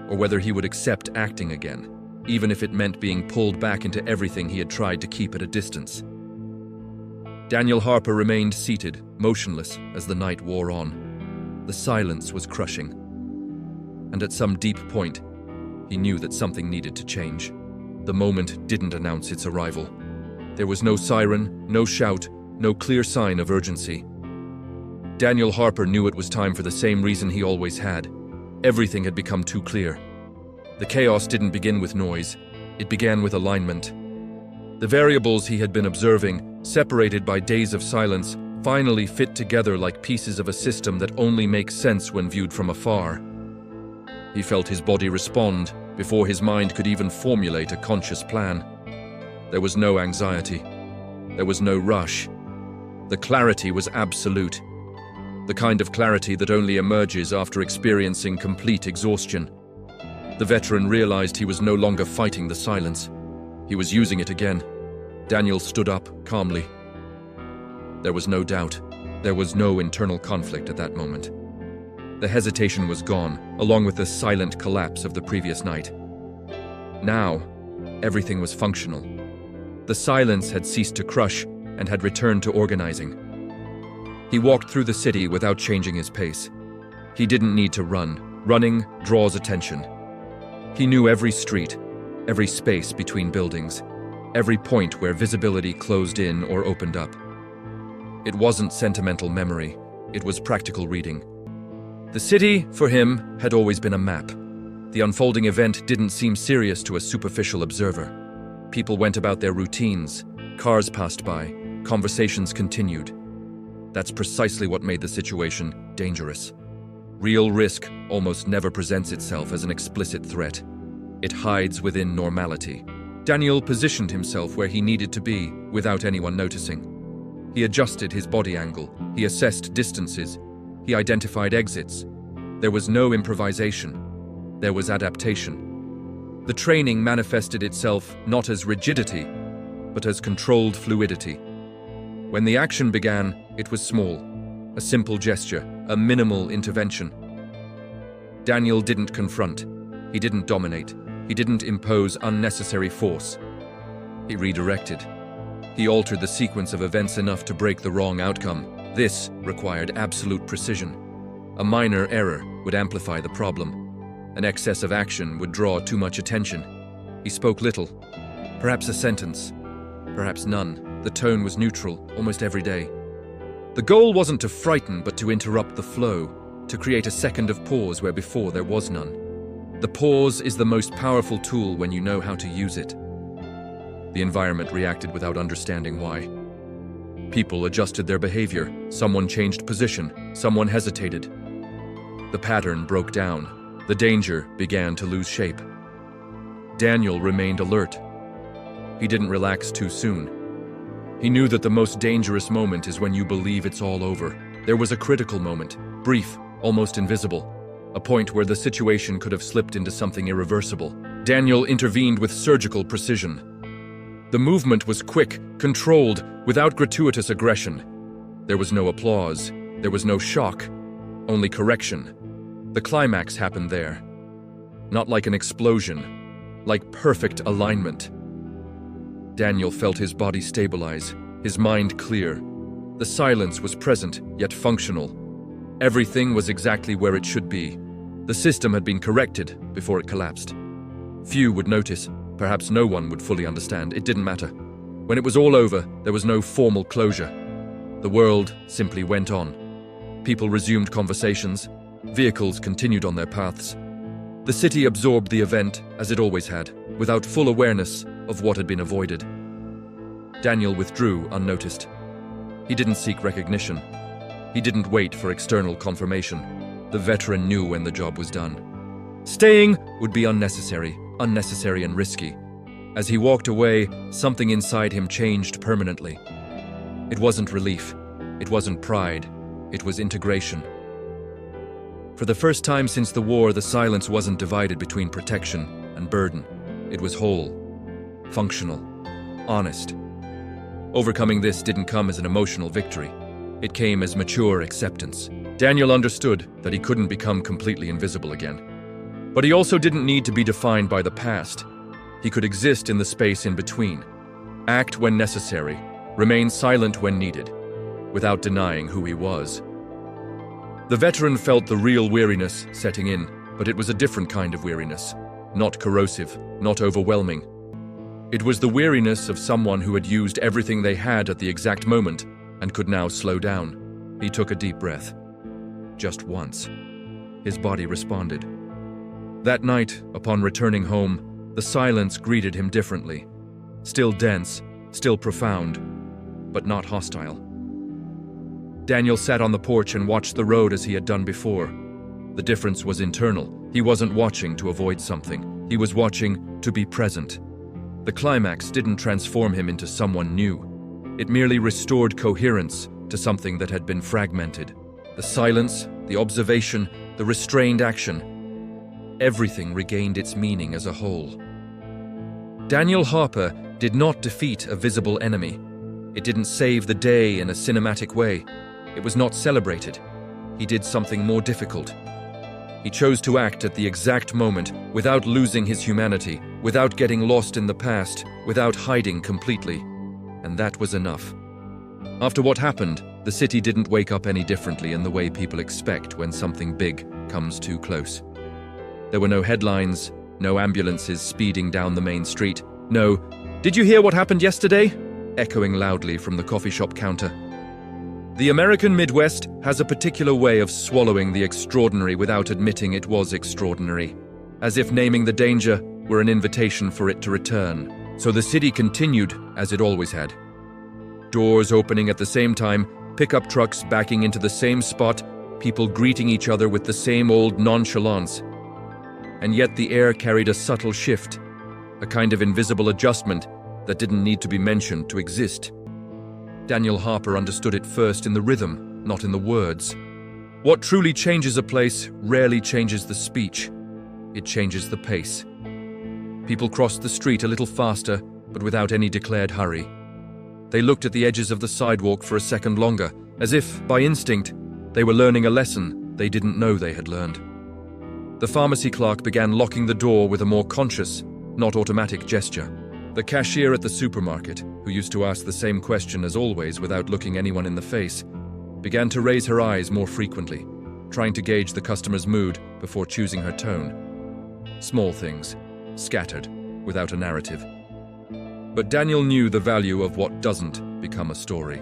or whether he would accept acting again, even if it meant being pulled back into everything he had tried to keep at a distance. Daniel Harper remained seated, motionless, as the night wore on. The silence was crushing. And at some deep point, he knew that something needed to change. The moment didn't announce its arrival. There was no siren, no shout, no clear sign of urgency. Daniel Harper knew it was time for the same reason he always had. Everything had become too clear. The chaos didn't begin with noise. It began with alignment. The variables he had been observing, separated by days of silence, finally fit together like pieces of a system that only makes sense when viewed from afar. He felt his body respond before his mind could even formulate a conscious plan. There was no anxiety. There was no rush. The clarity was absolute. The kind of clarity that only emerges after experiencing complete exhaustion. The veteran realized he was no longer fighting the silence. He was using it again. Daniel stood up calmly. There was no doubt. There was no internal conflict at that moment. The hesitation was gone, along with the silent collapse of the previous night. Now, everything was functional. The silence had ceased to crush and had returned to organizing. He walked through the city without changing his pace. He didn't need to run. Running draws attention. He knew every street, every space between buildings, every point where visibility closed in or opened up. It wasn't sentimental memory, it was practical reading. The city, for him, had always been a map. The unfolding event didn't seem serious to a superficial observer. People went about their routines, cars passed by, conversations continued. That's precisely what made the situation dangerous. Real risk almost never presents itself as an explicit threat. It hides within normality. Daniel positioned himself where he needed to be without anyone noticing. He adjusted his body angle. He assessed distances. He identified exits. There was no improvisation. There was adaptation. The training manifested itself not as rigidity, but as controlled fluidity. When the action began, it was small. A simple gesture, a minimal intervention. Daniel didn't confront. He didn't dominate. He didn't impose unnecessary force. He redirected. He altered the sequence of events enough to break the wrong outcome. This required absolute precision. A minor error would amplify the problem. An excess of action would draw too much attention. He spoke little. Perhaps a sentence. Perhaps none. The tone was neutral, almost every day. The goal wasn't to frighten, but to interrupt the flow, to create a second of pause where before there was none. The pause is the most powerful tool when you know how to use it. The environment reacted without understanding why. People adjusted their behavior. Someone changed position. Someone hesitated. The pattern broke down. The danger began to lose shape. Daniel remained alert. He didn't relax too soon. He knew that the most dangerous moment is when you believe it's all over. There was a critical moment, brief, almost invisible, a point where the situation could have slipped into something irreversible. Daniel intervened with surgical precision. The movement was quick, controlled, without gratuitous aggression. There was no applause. There was no shock. Only correction. The climax happened there. Not like an explosion, like perfect alignment. Daniel felt his body stabilize, his mind clear. The silence was present, yet functional. Everything was exactly where it should be. The system had been corrected before it collapsed. Few would notice. Perhaps no one would fully understand. It didn't matter. When it was all over, there was no formal closure. The world simply went on. People resumed conversations. Vehicles continued on their paths. The city absorbed the event, as it always had, without full awareness of what had been avoided. Daniel withdrew unnoticed. He didn't seek recognition. He didn't wait for external confirmation. The veteran knew when the job was done. Staying would be unnecessary and risky. As he walked away, something inside him changed permanently. It wasn't relief. It wasn't pride. It was integration. For the first time since the war, the silence wasn't divided between protection and burden. It was whole, functional, honest. Overcoming this didn't come as an emotional victory. It came as mature acceptance. Daniel understood that he couldn't become completely invisible again. But he also didn't need to be defined by the past. He could exist in the space in between, act when necessary, remain silent when needed, without denying who he was. The veteran felt the real weariness setting in, but it was a different kind of weariness, not corrosive, not overwhelming. It was the weariness of someone who had used everything they had at the exact moment and could now slow down. He took a deep breath. Just once. His body responded. That night, upon returning home, the silence greeted him differently. Still dense, still profound, but not hostile. Daniel sat on the porch and watched the road as he had done before. The difference was internal. He wasn't watching to avoid something. He was watching to be present. The climax didn't transform him into someone new. It merely restored coherence to something that had been fragmented. The silence, the observation, the restrained action. Everything regained its meaning as a whole. Daniel Harper did not defeat a visible enemy. It didn't save the day in a cinematic way. It was not celebrated. He did something more difficult. He chose to act at the exact moment, without losing his humanity, without getting lost in the past, without hiding completely. And that was enough. After what happened, the city didn't wake up any differently in the way people expect when something big comes too close. There were no headlines, no ambulances speeding down the main street, no, "Did you hear what happened yesterday?" echoing loudly from the coffee shop counter. The American Midwest has a particular way of swallowing the extraordinary without admitting it was extraordinary, as if naming the danger were an invitation for it to return. So the city continued as it always had. Doors opening at the same time, pickup trucks backing into the same spot, people greeting each other with the same old nonchalance. And yet the air carried a subtle shift, a kind of invisible adjustment that didn't need to be mentioned to exist. Daniel Harper understood it first in the rhythm, not in the words. What truly changes a place rarely changes the speech. It changes the pace. People crossed the street a little faster, but without any declared hurry. They looked at the edges of the sidewalk for a second longer, as if, by instinct, they were learning a lesson they didn't know they had learned. The pharmacy clerk began locking the door with a more conscious, not automatic gesture. The cashier at the supermarket, who used to ask the same question as always without looking anyone in the face, began to raise her eyes more frequently, trying to gauge the customer's mood before choosing her tone. Small things, scattered, without a narrative. But Daniel knew the value of what doesn't become a story.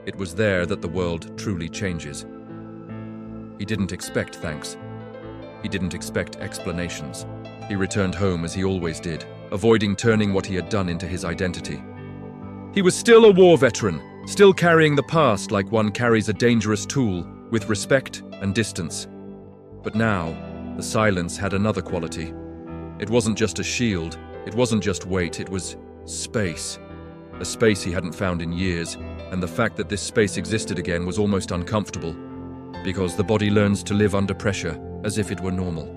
It was there that the world truly changes. He didn't expect thanks. He didn't expect explanations. He returned home as he always did, avoiding turning what he had done into his identity. He was still a war veteran, still carrying the past like one carries a dangerous tool, with respect and distance. But now, the silence had another quality. It wasn't just a shield, it wasn't just weight, it was space. A space he hadn't found in years, and the fact that this space existed again was almost uncomfortable, because the body learns to live under pressure as if it were normal.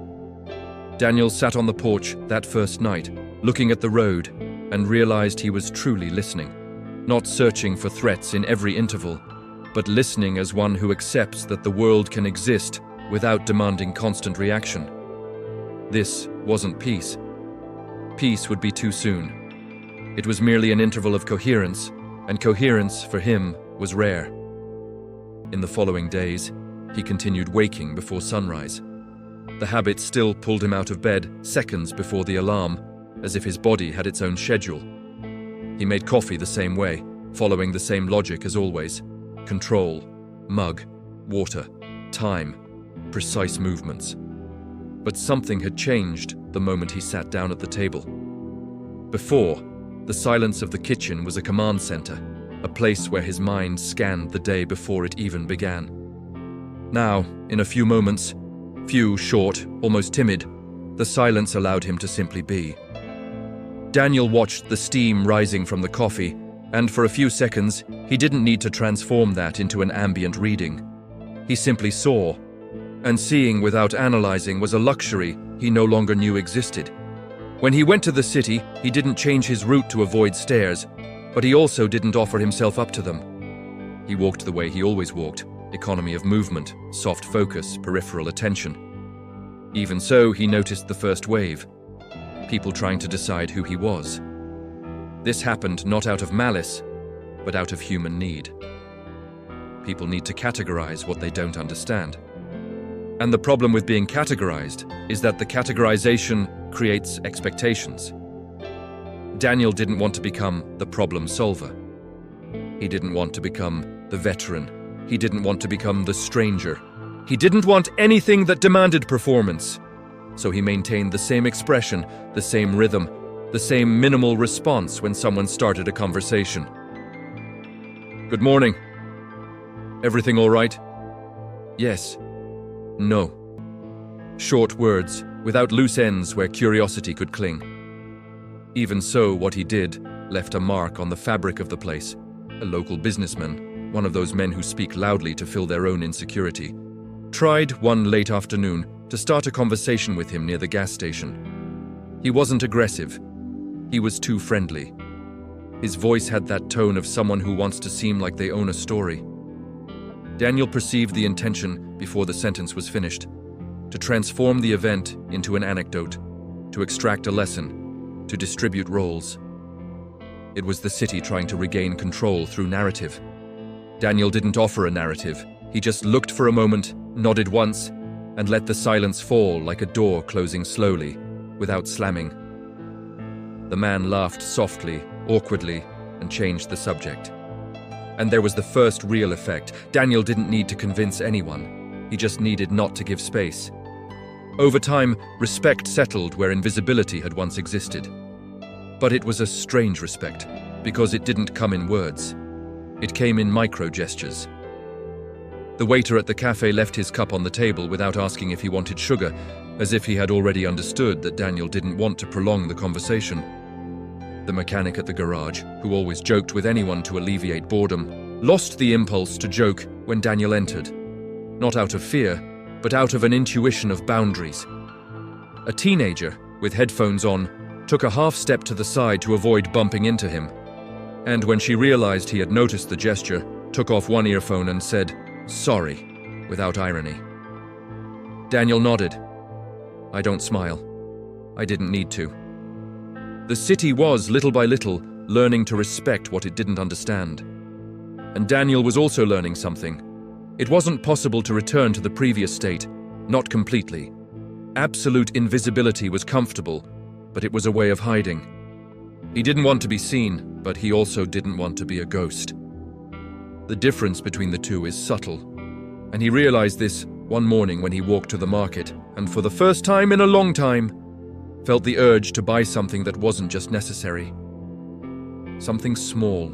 Daniel sat on the porch that first night, looking at the road, and realized he was truly listening, not searching for threats in every interval, but listening as one who accepts that the world can exist without demanding constant reaction. This wasn't peace. Peace would be too soon. It was merely an interval of coherence, and coherence, for him, was rare. In the following days, he continued waking before sunrise. The habit still pulled him out of bed seconds before the alarm, as if his body had its own schedule. He made coffee the same way, following the same logic as always. Control, mug, water, time, precise movements. But something had changed the moment he sat down at the table. Before, the silence of the kitchen was a command center, a place where his mind scanned the day before it even began. Now, in a few moments, few, short, almost timid, the silence allowed him to simply be. Daniel watched the steam rising from the coffee, and for a few seconds, he didn't need to transform that into an ambient reading. He simply saw, and seeing without analyzing was a luxury he no longer knew existed. When he went to the city, he didn't change his route to avoid stairs, but he also didn't offer himself up to them. He walked the way he always walked, economy of movement, soft focus, peripheral attention. Even so, he noticed the first wave, people trying to decide who he was. This happened not out of malice, but out of human need. People need to categorize what they don't understand. And the problem with being categorized is that the categorization creates expectations. Daniel didn't want to become the problem solver. He didn't want to become the veteran. He didn't want to become the stranger. He didn't want anything that demanded performance. So he maintained the same expression, the same rhythm, the same minimal response when someone started a conversation. "Good morning. Everything all right?" "Yes." "No." Short words, without loose ends where curiosity could cling. Even so, what he did left a mark on the fabric of the place. A local businessman, one of those men who speak loudly to fill their own insecurity, tried one late afternoon to start a conversation with him near the gas station. He wasn't aggressive. He was too friendly. His voice had that tone of someone who wants to seem like they own a story. Daniel perceived the intention before the sentence was finished, to transform the event into an anecdote, to extract a lesson, to distribute roles. It was the city trying to regain control through narrative. Daniel didn't offer a narrative. He just looked for a moment, nodded once, and let the silence fall like a door closing slowly, without slamming. The man laughed softly, awkwardly, and changed the subject. And there was the first real effect. Daniel didn't need to convince anyone. He just needed not to give space. Over time, respect settled where invisibility had once existed. But it was a strange respect, because it didn't come in words. It came in micro-gestures. The waiter at the cafe left his cup on the table without asking if he wanted sugar, as if he had already understood that Daniel didn't want to prolong the conversation. The mechanic at the garage, who always joked with anyone to alleviate boredom, lost the impulse to joke when Daniel entered. Not out of fear, but out of an intuition of boundaries. A teenager, with headphones on, took a half step to the side to avoid bumping into him. And when she realized he had noticed the gesture, took off one earphone and said, "Sorry," without irony. Daniel nodded. "I don't smile. I didn't need to." The city was, little by little, learning to respect what it didn't understand. And Daniel was also learning something. It wasn't possible to return to the previous state, not completely. Absolute invisibility was comfortable, but it was a way of hiding. He didn't want to be seen, but he also didn't want to be a ghost. The difference between the two is subtle, and he realized this one morning when he walked to the market, and for the first time in a long time, felt the urge to buy something that wasn't just necessary. Something small.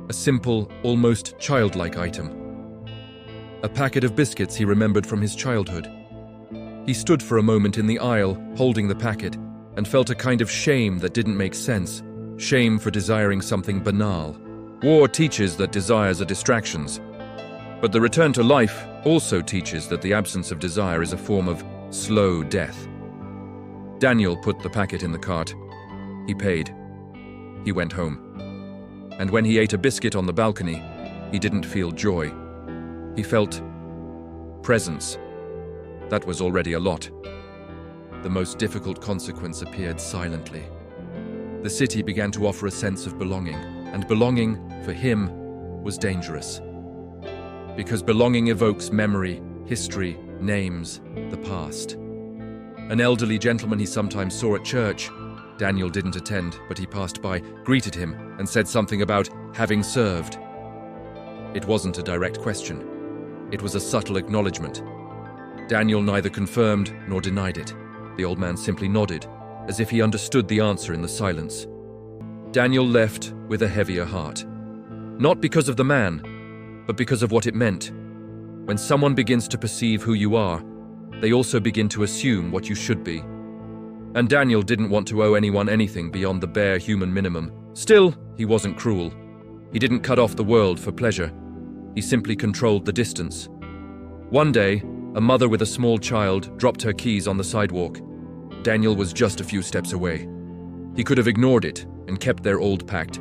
A simple, almost childlike item. A packet of biscuits he remembered from his childhood. He stood for a moment in the aisle, holding the packet, and felt a kind of shame that didn't make sense. Shame for desiring something banal. War teaches that desires are distractions. But the return to life also teaches that the absence of desire is a form of slow death. Daniel put the packet in the cart. He paid. He went home. And when he ate a biscuit on the balcony, he didn't feel joy. He felt presence. That was already a lot. The most difficult consequence appeared silently. The city began to offer a sense of belonging, and belonging, for him, was dangerous. Because belonging evokes memory, history, names, the past. An elderly gentleman he sometimes saw at church, Daniel didn't attend, but he passed by, greeted him, and said something about having served. It wasn't a direct question. It was a subtle acknowledgement. Daniel neither confirmed nor denied it. The old man simply nodded, as if he understood the answer in the silence. Daniel left with a heavier heart. Not because of the man, but because of what it meant. When someone begins to perceive who you are, they also begin to assume what you should be. And Daniel didn't want to owe anyone anything beyond the bare human minimum. Still, he wasn't cruel. He didn't cut off the world for pleasure. He simply controlled the distance. One day, a mother with a small child dropped her keys on the sidewalk. Daniel was just a few steps away. He could have ignored it and kept their old pact.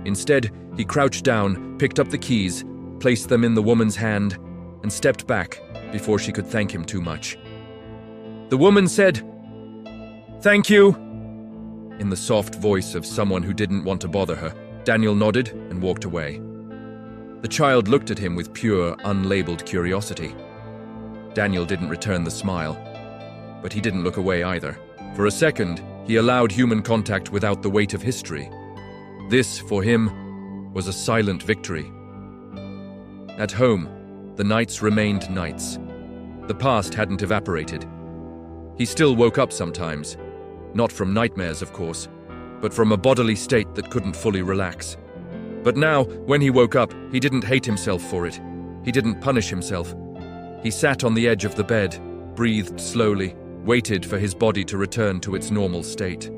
Instead, he crouched down, picked up the keys, placed them in the woman's hand, and stepped back before she could thank him too much. The woman said, "Thank you," in the soft voice of someone who didn't want to bother her. Daniel nodded and walked away. The child looked at him with pure, unlabeled curiosity. Daniel didn't return the smile, but he didn't look away either. For a second, he allowed human contact without the weight of history. This, for him, was a silent victory. At home, the nights remained nights. The past hadn't evaporated. He still woke up sometimes, not from nightmares, of course, but from a bodily state that couldn't fully relax. But now, when he woke up, he didn't hate himself for it. He didn't punish himself. He sat on the edge of the bed, breathed slowly, waited for his body to return to its normal state.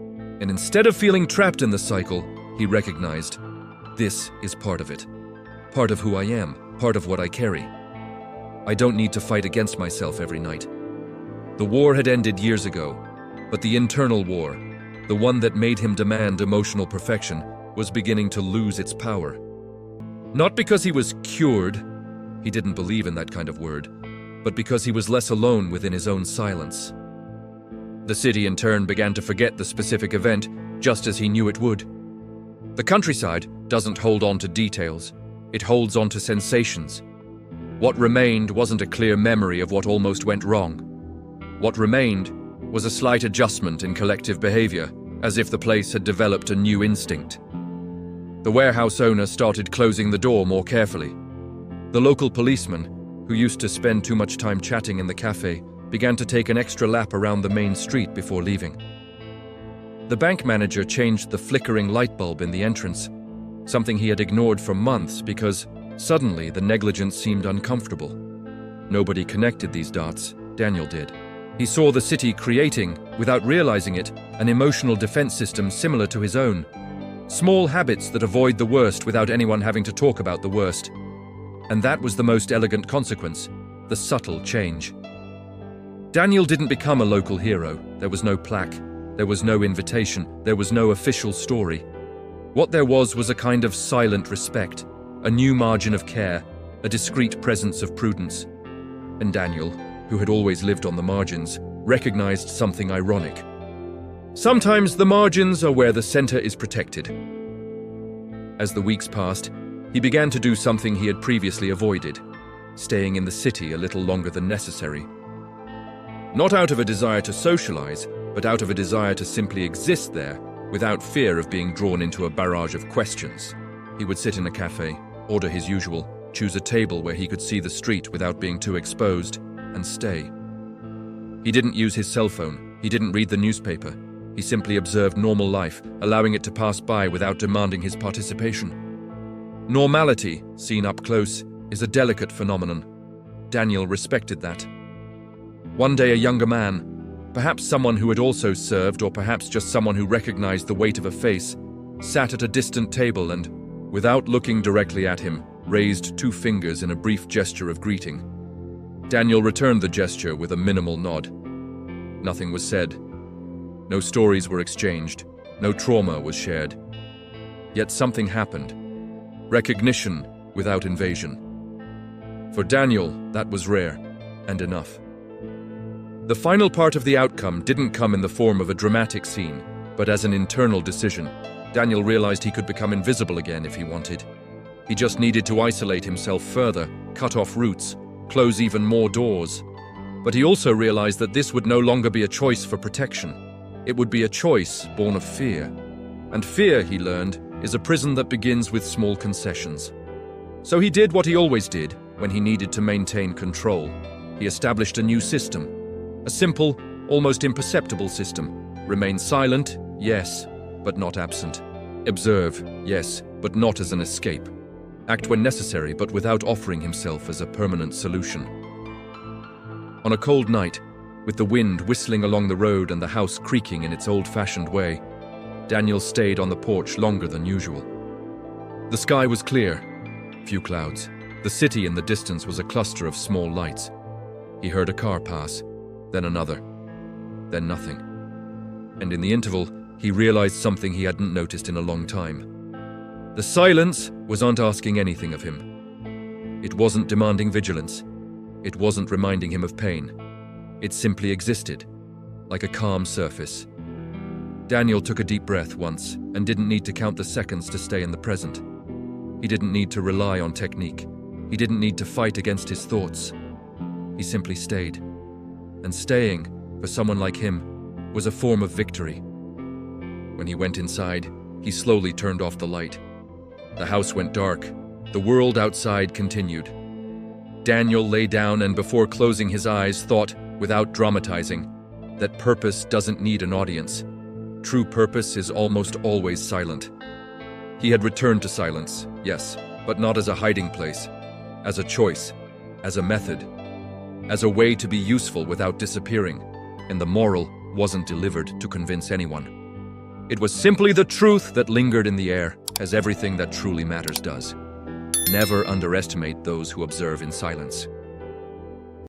And instead of feeling trapped in the cycle, he recognized, this is part of it. Part of who I am, part of what I carry. I don't need to fight against myself every night. The war had ended years ago, but the internal war, the one that made him demand emotional perfection, was beginning to lose its power. Not because he was cured, he didn't believe in that kind of word, but because he was less alone within his own silence. The city in turn began to forget the specific event, just as he knew it would. The countryside doesn't hold on to details, it holds on to sensations. What remained wasn't a clear memory of what almost went wrong. What remained was a slight adjustment in collective behavior, as if the place had developed a new instinct. The warehouse owner started closing the door more carefully. The local policeman, who used to spend too much time chatting in the cafe, began to take an extra lap around the main street before leaving. The bank manager changed the flickering light bulb in the entrance, something he had ignored for months because suddenly the negligence seemed uncomfortable. Nobody connected these dots. Daniel did. He saw the city creating, without realizing it, an emotional defense system similar to his own. Small habits that avoid the worst without anyone having to talk about the worst. And that was the most elegant consequence, the subtle change. Daniel didn't become a local hero. There was no plaque. There was no invitation. There was no official story. What there was a kind of silent respect, a new margin of care, a discreet presence of prudence. And Daniel, who had always lived on the margins, recognized something ironic. Sometimes the margins are where the center is protected. As the weeks passed, he began to do something he had previously avoided, staying in the city a little longer than necessary. Not out of a desire to socialize, but out of a desire to simply exist there, without fear of being drawn into a barrage of questions. He would sit in a cafe, order his usual, choose a table where he could see the street without being too exposed, and stay. He didn't use his cell phone, he didn't read the newspaper. He simply observed normal life, allowing it to pass by without demanding his participation. Normality, seen up close, is a delicate phenomenon. Daniel respected that. One day a younger man, perhaps someone who had also served or perhaps just someone who recognized the weight of a face, sat at a distant table and, without looking directly at him, raised 2 fingers in a brief gesture of greeting. Daniel returned the gesture with a minimal nod. Nothing was said. No stories were exchanged. No trauma was shared. Yet something happened. Recognition without invasion. For Daniel, that was rare and enough. The final part of the outcome didn't come in the form of a dramatic scene, but as an internal decision. Daniel realized he could become invisible again if he wanted. He just needed to isolate himself further, cut off routes, close even more doors. But he also realized that this would no longer be a choice for protection. It would be a choice born of fear. And fear, he learned, is a prison that begins with small concessions. So he did what he always did when he needed to maintain control. He established a new system. A simple, almost imperceptible system. Remain silent, yes, but not absent. Observe, yes, but not as an escape. Act when necessary, but without offering himself as a permanent solution. On a cold night, with the wind whistling along the road and the house creaking in its old-fashioned way, Daniel stayed on the porch longer than usual. The sky was clear, few clouds. The city in the distance was a cluster of small lights. He heard a car pass, then another, then nothing. And in the interval, he realized something he hadn't noticed in a long time. The silence wasn't asking anything of him. It wasn't demanding vigilance. It wasn't reminding him of pain. It simply existed, like a calm surface. Daniel took a deep breath once and didn't need to count the seconds to stay in the present. He didn't need to rely on technique. He didn't need to fight against his thoughts. He simply stayed. And staying, for someone like him, was a form of victory. When he went inside, he slowly turned off the light. The house went dark. The world outside continued. Daniel lay down and before closing his eyes thought, without dramatizing, that purpose doesn't need an audience. True purpose is almost always silent. He had returned to silence, yes, but not as a hiding place, as a choice, as a method, as a way to be useful without disappearing, and the moral wasn't delivered to convince anyone. It was simply the truth that lingered in the air, as everything that truly matters does. Never underestimate those who observe in silence.